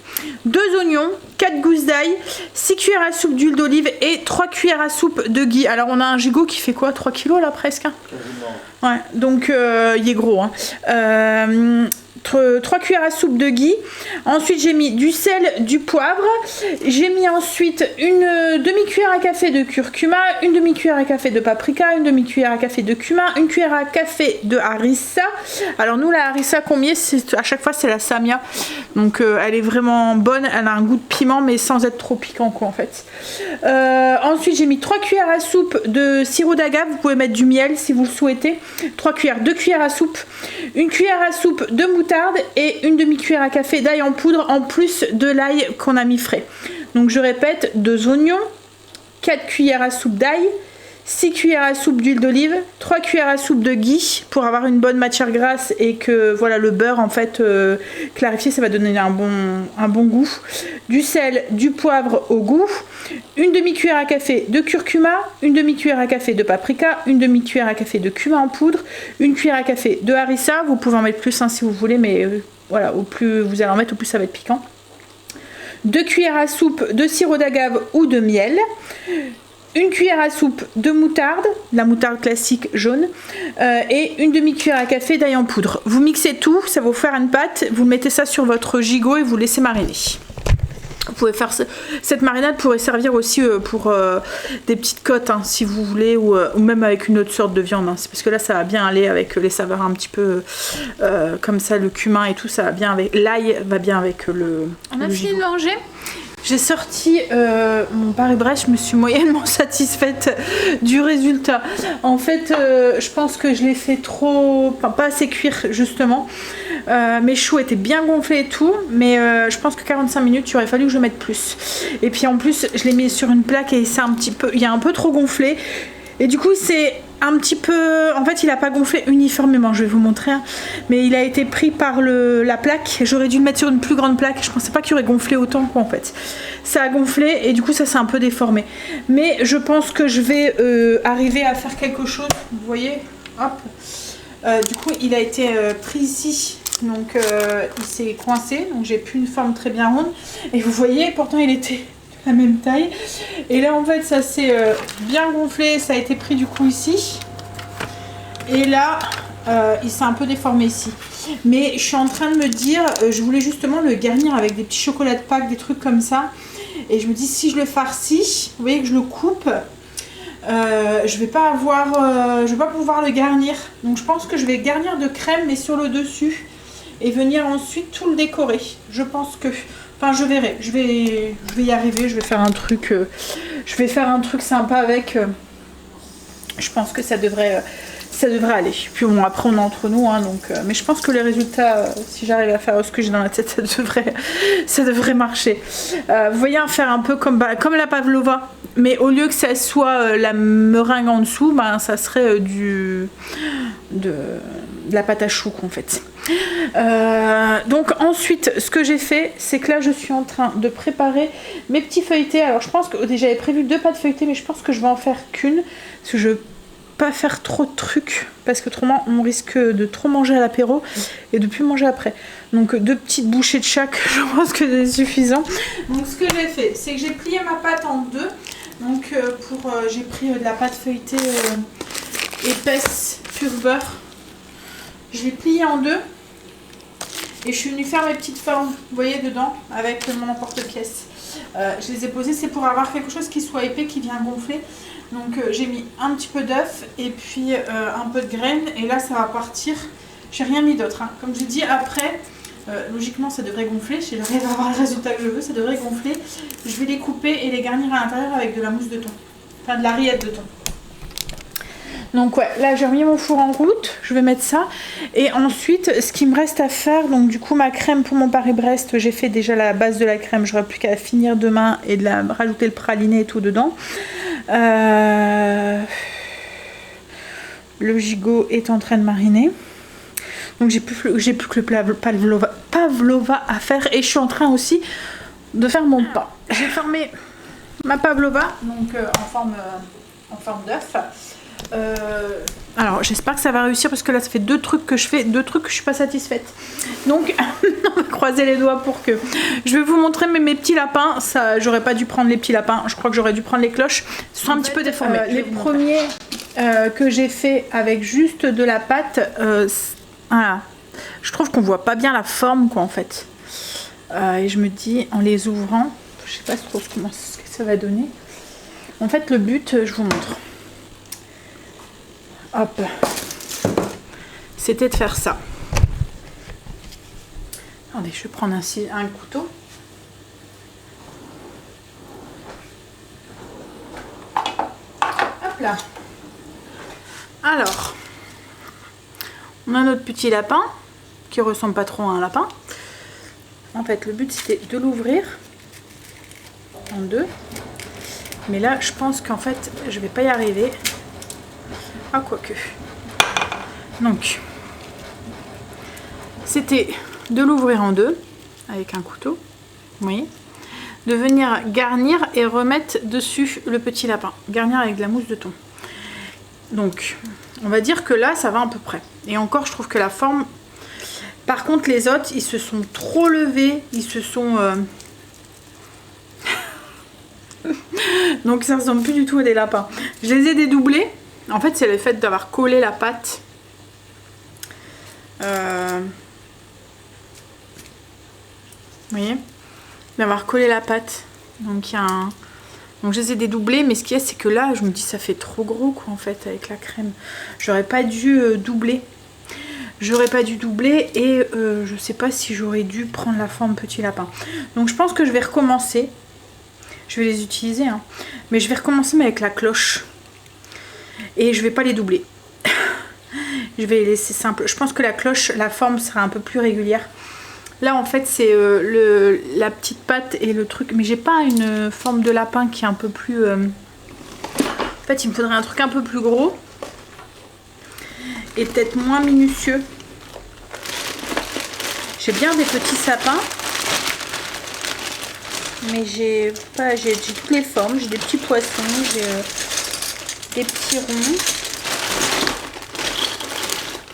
2 oignons, 4 gousses d'ail, 6 cuillères à soupe d'huile d'olive et 3 cuillères à soupe de ghee. Alors on a un gigot qui fait quoi, 3 kilos là presque hein. Ouais, donc il est gros hein. 3 cuillères à soupe de ghee. Ensuite j'ai mis du sel, du poivre. J'ai mis ensuite une demi-cuillère à café de curcuma, une demi-cuillère à café de paprika, une demi-cuillère à café de cumin, une cuillère à café de harissa. Alors nous la harissa qu'on met, à chaque fois c'est la samia. Donc elle est vraiment bonne, elle a un goût de piment mais sans être trop piquant quoi en fait. Ensuite j'ai mis 3 cuillères à soupe de sirop d'agave, vous pouvez mettre du miel si vous le souhaitez. 3 cuillères, 2 cuillères à soupe, une cuillère à soupe de moutarde et une demi-cuillère à café d'ail en poudre en plus de l'ail qu'on a mis frais. Donc je répète, 2 oignons, 4 cuillères à soupe d'ail, 6 cuillères à soupe d'huile d'olive, 3 cuillères à soupe de ghee pour avoir une bonne matière grasse et que voilà le beurre en fait clarifié, ça va donner un bon goût. Du sel, du poivre au goût, une demi-cuillère à café de curcuma, une demi-cuillère à café de paprika, une demi-cuillère à café de cumin en poudre, une cuillère à café de harissa, vous pouvez en mettre plus hein, si vous voulez, mais voilà, au plus vous allez en mettre, au plus ça va être piquant. 2 cuillères à soupe de sirop d'agave ou de miel, une cuillère à soupe de moutarde, la moutarde classique jaune, et une demi-cuillère à café d'ail en poudre. Vous mixez tout, ça va vous faire une pâte, vous mettez ça sur votre gigot et vous laissez mariner. Vous pouvez faire cette marinade pourrait servir aussi pour des petites côtes hein, si vous voulez ou même avec une autre sorte de viande hein. C'est parce que là ça va bien aller avec les saveurs un petit peu comme ça, le cumin et tout ça va bien avec l'ail, va bien avec le on a fini de manger. J'ai sorti mon Paris-Brest, je me suis moyennement satisfaite du résultat. En fait, je pense que je l'ai fait trop, enfin pas assez cuire justement. Mes choux étaient bien gonflés et tout, mais je pense que 45 minutes, il aurait fallu que je mette plus. Et puis en plus, je l'ai mis sur une plaque et c'est un petit peu, il y a un peu trop gonflé. Et du coup, c'est un petit peu... En fait, il n'a pas gonflé uniformément, je vais vous montrer. Hein. Mais il a été pris par la plaque. J'aurais dû le mettre sur une plus grande plaque. Je pensais pas qu'il aurait gonflé autant, quoi, en fait. Ça a gonflé et du coup, ça s'est un peu déformé. Mais je pense que je vais arriver à faire quelque chose. Vous voyez, hop. Du coup, il a été pris ici. Donc, il s'est coincé. Donc, j'ai plus une forme très bien ronde. Et vous voyez, pourtant, il était... la même taille et là en fait ça s'est bien gonflé, ça a été pris du coup ici et là il s'est un peu déformé ici, mais je suis en train de me dire je voulais justement le garnir avec des petits chocolats de Pâques, des trucs comme ça, et je me dis si je le farcis, vous voyez que je le coupe, je vais pas pouvoir le garnir, donc je pense que je vais garnir de crème mais sur le dessus et venir ensuite tout le décorer. Je pense que enfin je verrai, je vais y arriver, je vais faire un truc sympa avec, je pense que ça devrait aller. Puis bon, après on est entre nous, hein, donc, mais je pense que les résultats, si j'arrive à faire ce que j'ai dans la tête, ça devrait marcher. Vous voyez, faire un peu comme la pavlova, mais au lieu que ça soit la meringue en dessous, ben, ça serait de la pâte à choux en fait. Donc ensuite ce que j'ai fait, c'est que là je suis en train de préparer mes petits feuilletés. Alors je pense que déjà j'avais prévu 2 pâtes feuilletées, mais je pense que je vais en faire qu'une parce que je veux pas faire trop de trucs parce que autrement on risque de trop manger à l'apéro et de plus manger après. Donc 2 petites bouchées de chaque, je pense que c'est suffisant. Donc ce que j'ai fait, c'est que j'ai plié ma pâte en 2. Donc j'ai pris de la pâte feuilletée épaisse pur beurre. Je l'ai pliée en 2 et je suis venue faire mes petites formes, vous voyez, dedans avec mon emporte-pièce. Je les ai posées, c'est pour avoir quelque chose qui soit épais, qui vient gonfler. Donc j'ai mis un petit peu d'œuf et puis un peu de graines et là ça va partir. J'ai rien mis d'autre, hein. Comme j'ai dit, après logiquement ça devrait gonfler. Si j'arrive à avoir le résultat que je veux, ça devrait gonfler. Je vais les couper et les garnir à l'intérieur avec de la mousse de thon, enfin de la rillette de thon. Donc ouais, là j'ai remis mon four en route, je vais mettre ça. Et ensuite, ce qui me reste à faire, donc du coup ma crème pour mon Paris-Brest, j'ai fait déjà la base de la crème, j'aurai plus qu'à finir demain et de rajouter le praliné et tout dedans. Le gigot est en train de mariner. Donc j'ai plus que le pavlova à faire et je suis en train aussi de faire mon pain. J'ai formé ma pavlova, donc en forme d'œuf. Alors j'espère que ça va réussir parce que là ça fait 2 trucs que je fais, 2 trucs que je suis pas satisfaite. Donc on va croiser les doigts pour que je vais vous montrer mes petits lapins. Ça, j'aurais pas dû prendre les petits lapins, je crois que j'aurais dû prendre les cloches. Ils sont un petit peu déformés. Les premiers que j'ai fait avec juste de la pâte, voilà, je trouve qu'on voit pas bien la forme quoi en fait. Et je me dis en les ouvrant, je sais pas trop comment ce que ça va donner. En fait le but, je vous montre. Hop, c'était de faire ça. Attendez, je vais prendre un couteau. Hop là. Alors, on a notre petit lapin qui ressemble pas trop à un lapin. En fait, le but c'était de l'ouvrir en 2. Mais là, je pense qu'en fait, je vais pas y arriver. Ah, quoique. Donc, c'était de l'ouvrir en 2 avec un couteau, vous voyez, de venir garnir et remettre dessus le petit lapin, garnir avec de la mousse de thon. Donc, on va dire que là, ça va à peu près. Et encore, je trouve que la forme... Par contre, les autres, ils se sont trop levés, ils se sont... Donc, ça ressemble plus du tout à des lapins. Je les ai dédoublés. En fait, c'est le fait d'avoir collé la pâte. Vous voyez, d'avoir collé la pâte. Donc, il y a un... Donc, je les ai dédoublés. Mais ce qu'il y a, c'est que là, je me dis, ça fait trop gros, quoi, en fait, avec la crème. J'aurais pas dû doubler. J'aurais pas dû doubler. Et je sais pas si j'aurais dû prendre la forme petit lapin. Donc, je pense que je vais recommencer. Je vais les utiliser, hein. Mais je vais recommencer, mais avec la cloche. Et je vais pas les doubler. Je vais les laisser simple. Je pense que la cloche, la forme sera un peu plus régulière. Là en fait c'est la petite pâte et le truc. Mais j'ai pas une forme de lapin qui est un peu plus... En fait il me faudrait un truc un peu plus gros. Et peut-être moins minutieux. J'ai bien des petits sapins. Mais j'ai toutes les formes. J'ai des petits poissons. J'ai... des petits ronds,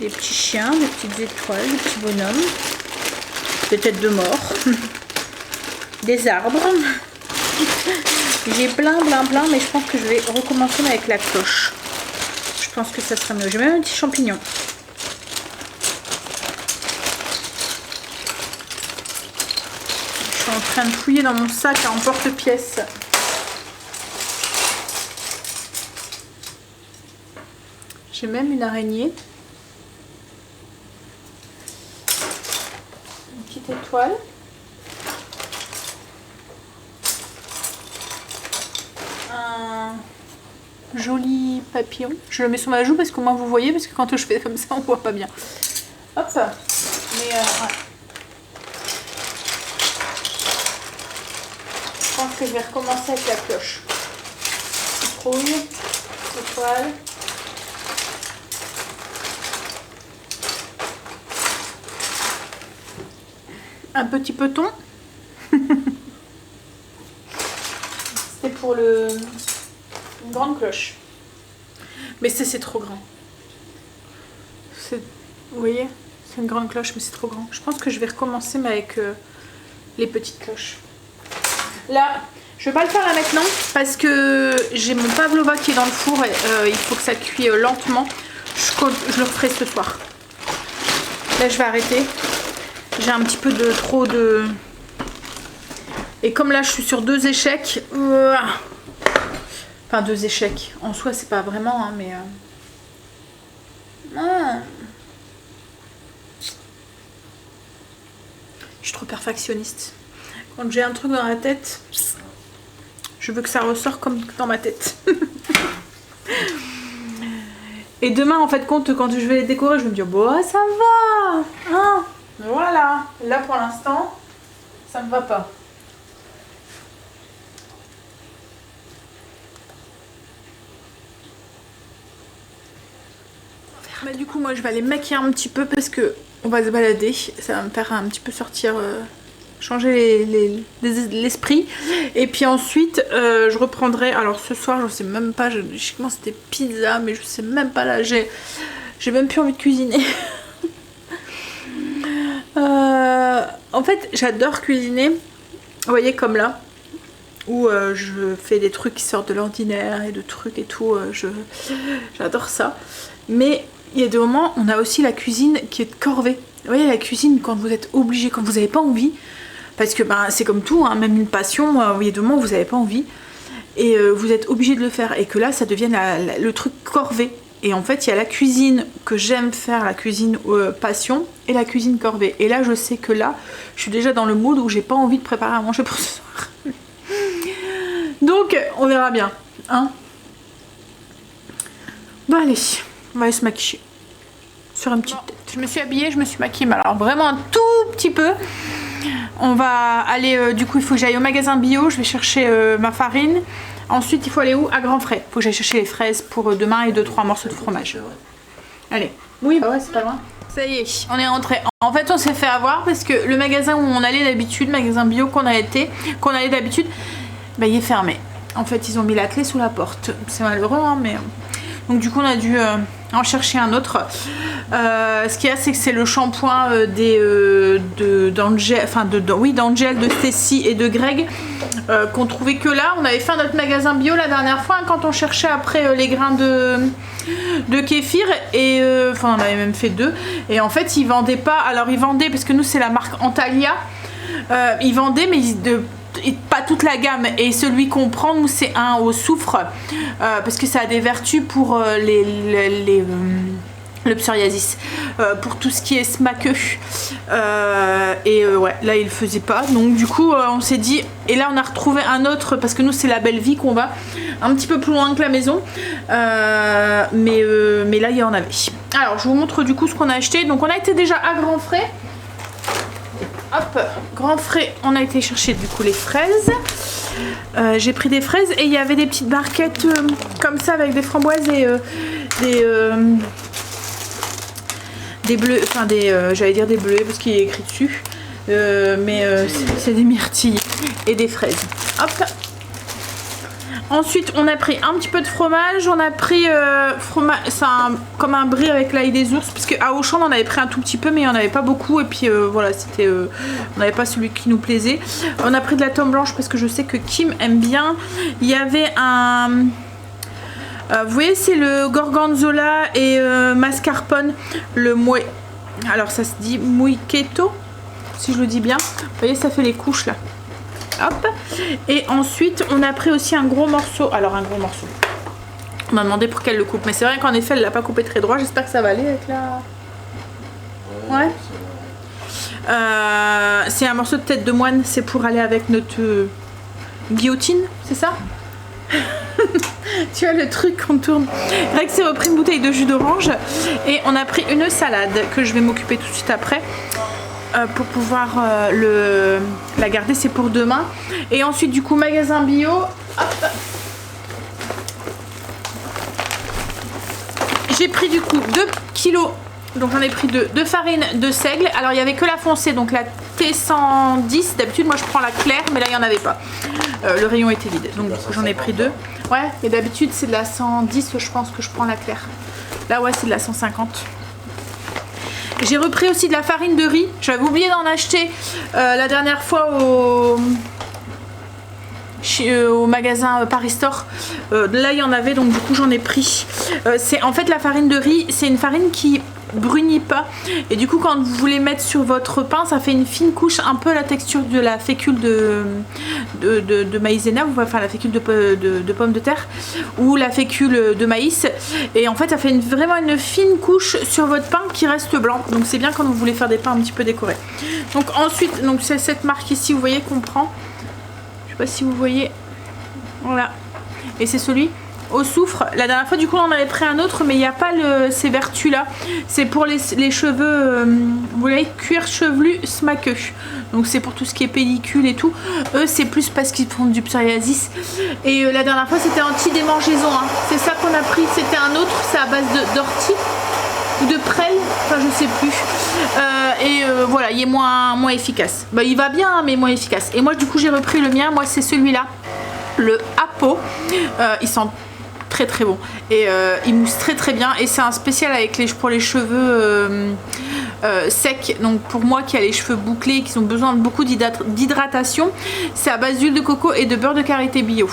des petits chiens, des petites étoiles, des petits bonhommes, des têtes de mort, des arbres. J'ai plein, mais je pense que je vais recommencer avec la cloche. Je pense que ça sera mieux. J'ai même un petit champignon. Je suis en train de fouiller dans mon sac à emporte-pièce. J'ai même une araignée. Une petite étoile. Un joli papillon. Je le mets sur ma joue parce qu'au moins vous voyez, parce que quand je fais comme ça, on voit pas bien. Hop. Mais ouais. Je pense que je vais recommencer avec la cloche. Citrouille, étoile. un petit peton. C'était pour une grande cloche. Mais c'est trop grand. Vous voyez, c'est une grande cloche, mais c'est trop grand. Je pense que je vais recommencer mais avec les petites cloches. Là, je vais pas le faire là maintenant parce que j'ai mon pavlova qui est dans le four et il faut que ça cuise lentement. Je le referai ce soir. Là, je vais arrêter. J'ai un petit peu de trop de... Et comme là, je suis sur 2 échecs... Enfin, 2 échecs. En soi, c'est pas vraiment, hein, mais... Je suis trop perfectionniste. Quand j'ai un truc dans la tête, je veux que ça ressort comme dans ma tête. Et demain, en fait, quand je vais les décorer, je vais me dire, bon, ça va, hein. Voilà. Là, pour l'instant, ça ne va pas. Mais du coup, moi, je vais aller maquiller un petit peu parce que on va se balader. Ça va me faire un petit peu sortir, changer l'esprit. Et puis ensuite, je reprendrai. Alors ce soir, je sais même pas. J'ai commencé des pizzas, mais je sais même pas là. J'ai même plus envie de cuisiner. En fait, j'adore cuisiner. Vous voyez, comme là, où je fais des trucs qui sortent de l'ordinaire et de trucs et tout. J'adore ça. Mais il y a des moments, on a aussi la cuisine qui est de corvée. Vous voyez, la cuisine, quand vous êtes obligé, quand vous n'avez pas envie, parce que ben, c'est comme tout, hein, même une passion, il y a des moments où vous n'avez pas envie, et vous êtes obligé de le faire, et que là, ça devient le truc corvée. Et en fait, il y a la cuisine que j'aime faire, la cuisine passion, et la cuisine corvée. Et là, je sais que là, je suis déjà dans le mood où j'ai pas envie de préparer à manger pour ce soir. Donc, on verra bien, hein. Bon, allez. On va aller se maquiller sur une petite tête. Je me suis habillée, je me suis maquillée, mais alors vraiment un tout petit peu. On va aller, du coup il faut que j'aille au magasin bio, je vais chercher ma farine. Ensuite il faut aller où? À Grand Frais. Il faut que j'aille chercher les fraises pour demain et 2-3 morceaux de fromage. Allez. Oui, bah ouais, c'est pas loin. Ça y est, on est rentré. En fait on s'est fait avoir parce que le magasin où on allait d'habitude, magasin bio qu'on allait d'habitude, bah il est fermé. En fait ils ont mis la clé sous la porte. C'est malheureux hein, mais... Donc du coup on a dû en chercher un autre. Ce qu'il y a, c'est que c'est le shampoing d'Angel, de Stacy et de Greg qu'on trouvait que là. On avait fait notre magasin bio la dernière fois hein, quand on cherchait après les grains de kéfir et enfin on en avait même fait 2 et en fait ils vendaient pas. Alors ils vendaient parce que nous c'est la marque Antalya. Ils vendaient mais et pas toute la gamme, et celui qu'on prend nous c'est un au soufre parce que ça a des vertus pour le psoriasis, pour tout ce qui est smaqueux ouais là il le faisait pas, donc du coup on s'est dit, et là on a retrouvé un autre parce que nous c'est la Belle Vie qu'on va un petit peu plus loin que la maison mais là il y en avait. Alors je vous montre du coup ce qu'on a acheté. Donc on a été déjà à Grand Frais. Hop, Grand Frais, on a été chercher du coup les fraises. J'ai pris des fraises et il y avait des petites barquettes comme ça avec des framboises et des bleus, enfin j'allais dire des bleuets parce qu'il est écrit dessus, mais c'est des myrtilles et des fraises. Hop. Ensuite on a pris un petit peu de fromage, on a pris comme un brie avec l'ail des ours, parce qu'à Auchan on en avait pris un tout petit peu mais il n'y en avait pas beaucoup, et puis voilà, c'était on n'avait pas celui qui nous plaisait. On a pris de la tome blanche parce que je sais que Kim aime bien. Il y avait un vous voyez, c'est le gorgonzola et mascarpone, le mouet, alors ça se dit mouiketo si je le dis bien. Vous voyez, ça fait les couches là. Hop. Et ensuite on a pris aussi un gros morceau. Alors un gros morceau, on m'a demandé pour qu'elle le coupe, mais c'est vrai qu'en effet elle l'a pas coupé très droit. J'espère que ça va aller avec la... Ouais. C'est un morceau de tête de moine, c'est pour aller avec notre guillotine, c'est ça? Tu vois le truc qu'on tourne. Rex s'est repris une bouteille de jus d'orange et on a pris une salade que je vais m'occuper tout de suite après. Pour pouvoir la garder, c'est pour demain. Et ensuite du coup magasin bio, hop, j'ai pris du coup 2 kilos, donc j'en ai pris de farine de seigle. Alors il n'y avait que la foncée, donc la coûtait 110. D'habitude moi je prends la claire, mais là il n'y en avait pas. Le rayon était vide, donc du coup j'en ai pris 2. Ouais, et d'habitude c'est de la 110, je pense que je prends la claire. Là ouais, c'est de la 150. J'ai repris aussi de la farine de riz. J'avais oublié d'en acheter la dernière fois au magasin Paris Store. Là il y en avait, donc du coup j'en ai pris. En fait la farine de riz, c'est une farine qui brunit pas, et du coup quand vous voulez mettre sur votre pain, ça fait une fine couche, un peu la texture de la fécule de maïzena, enfin la fécule de pomme de terre ou la fécule de maïs, et en fait ça fait vraiment une fine couche sur votre pain qui reste blanc, donc c'est bien quand vous voulez faire des pains un petit peu décorés. Donc ensuite, c'est cette marque ici, vous voyez qu'on prend, je sais pas si vous voyez, voilà, et c'est celui au soufre. La dernière fois du coup on en avait pris un autre, mais il n'y a pas ces vertus là, c'est pour les cheveux, vous voyez, cuir chevelu smaqueux, donc c'est pour tout ce qui est pellicule et tout. Eux c'est plus parce qu'ils font du psoriasis, et la dernière fois c'était anti-démangeaison, hein. C'est ça qu'on a pris, c'était un autre, c'est à base d'ortie ou de prêle, enfin je sais plus, voilà, il est moins efficace. Bah il va bien, hein, mais moins efficace. Et moi du coup j'ai repris le mien, moi c'est celui-là, le Apo. Il sent très très bon, et il mousse très bien, et c'est un spécial pour les cheveux secs, donc pour moi qui a les cheveux bouclés et qui ont besoin de beaucoup d'hydratation. C'est à base d'huile de coco et de beurre de karité bio.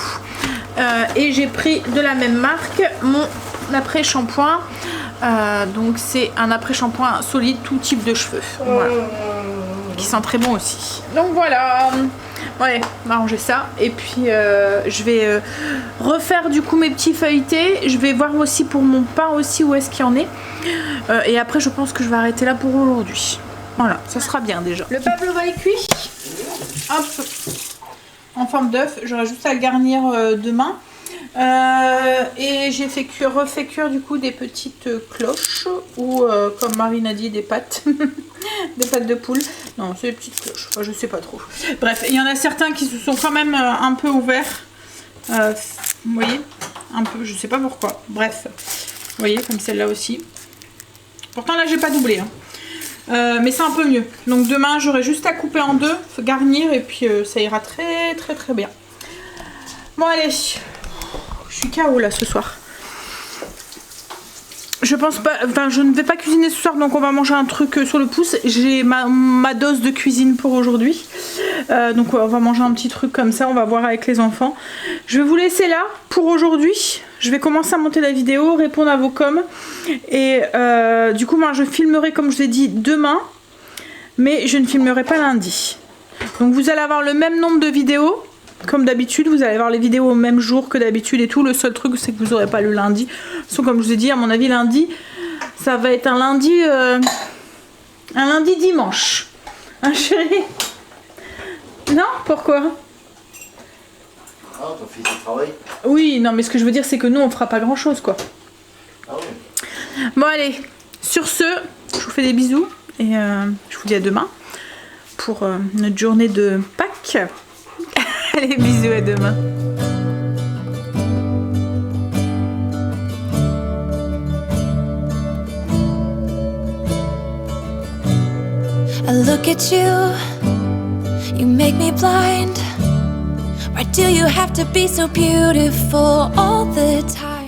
Et j'ai pris de la même marque mon après-shampoing, donc c'est un après-shampoing solide tout type de cheveux, voilà, qui sent très bon aussi. Donc voilà, ouais, on va ranger ça, et puis je vais refaire du coup mes petits feuilletés. Je vais voir aussi pour mon pain aussi où est-ce qu'il y en est, et après je pense que je vais arrêter là pour aujourd'hui. Voilà, ça sera bien déjà. Le pavlova est cuit, hop, en forme d'œuf. J'aurai juste à le garnir demain. Et j'ai refait cuire du coup des petites cloches, ou comme Marine a dit, des pâtes des pâtes de poule. Non, c'est des petites cloches, enfin, je sais pas trop. Bref, il y en a certains qui se sont quand même un peu ouverts, vous voyez, un peu, je sais pas pourquoi. Bref, vous voyez, comme celle-là aussi. Pourtant là j'ai pas doublé, hein. Mais c'est un peu mieux. Donc demain j'aurai juste à couper en deux, garnir, et puis ça ira très bien. Bon allez, je suis KO là ce soir. Je pense pas, enfin je ne vais pas cuisiner ce soir, donc on va manger un truc sur le pouce. J'ai ma dose de cuisine pour aujourd'hui, donc on va manger un petit truc comme ça, on va voir avec les enfants. Je vais vous laisser là pour aujourd'hui. Je vais commencer à monter la vidéo, répondre à vos coms, et du coup moi je filmerai comme je vous ai dit demain, mais je ne filmerai pas lundi. Donc vous allez avoir le même nombre de vidéos comme d'habitude, vous allez avoir les vidéos au même jour que d'habitude et tout. Le seul truc c'est que vous n'aurez pas le lundi. Sauf comme je vous ai dit, à mon avis lundi ça va être un lundi dimanche, hein chérie? Non, pourquoi? Ah, ton fils il travaille? Oui, non mais ce que je veux dire c'est que nous on fera pas grand chose quoi. Ah oui. Bon allez, sur ce, je vous fais des bisous, et je vous dis à demain pour notre journée de Pâques. Allez, bisous, à demain. I look at you, you make me blind. Why do you have to be so beautiful all the time?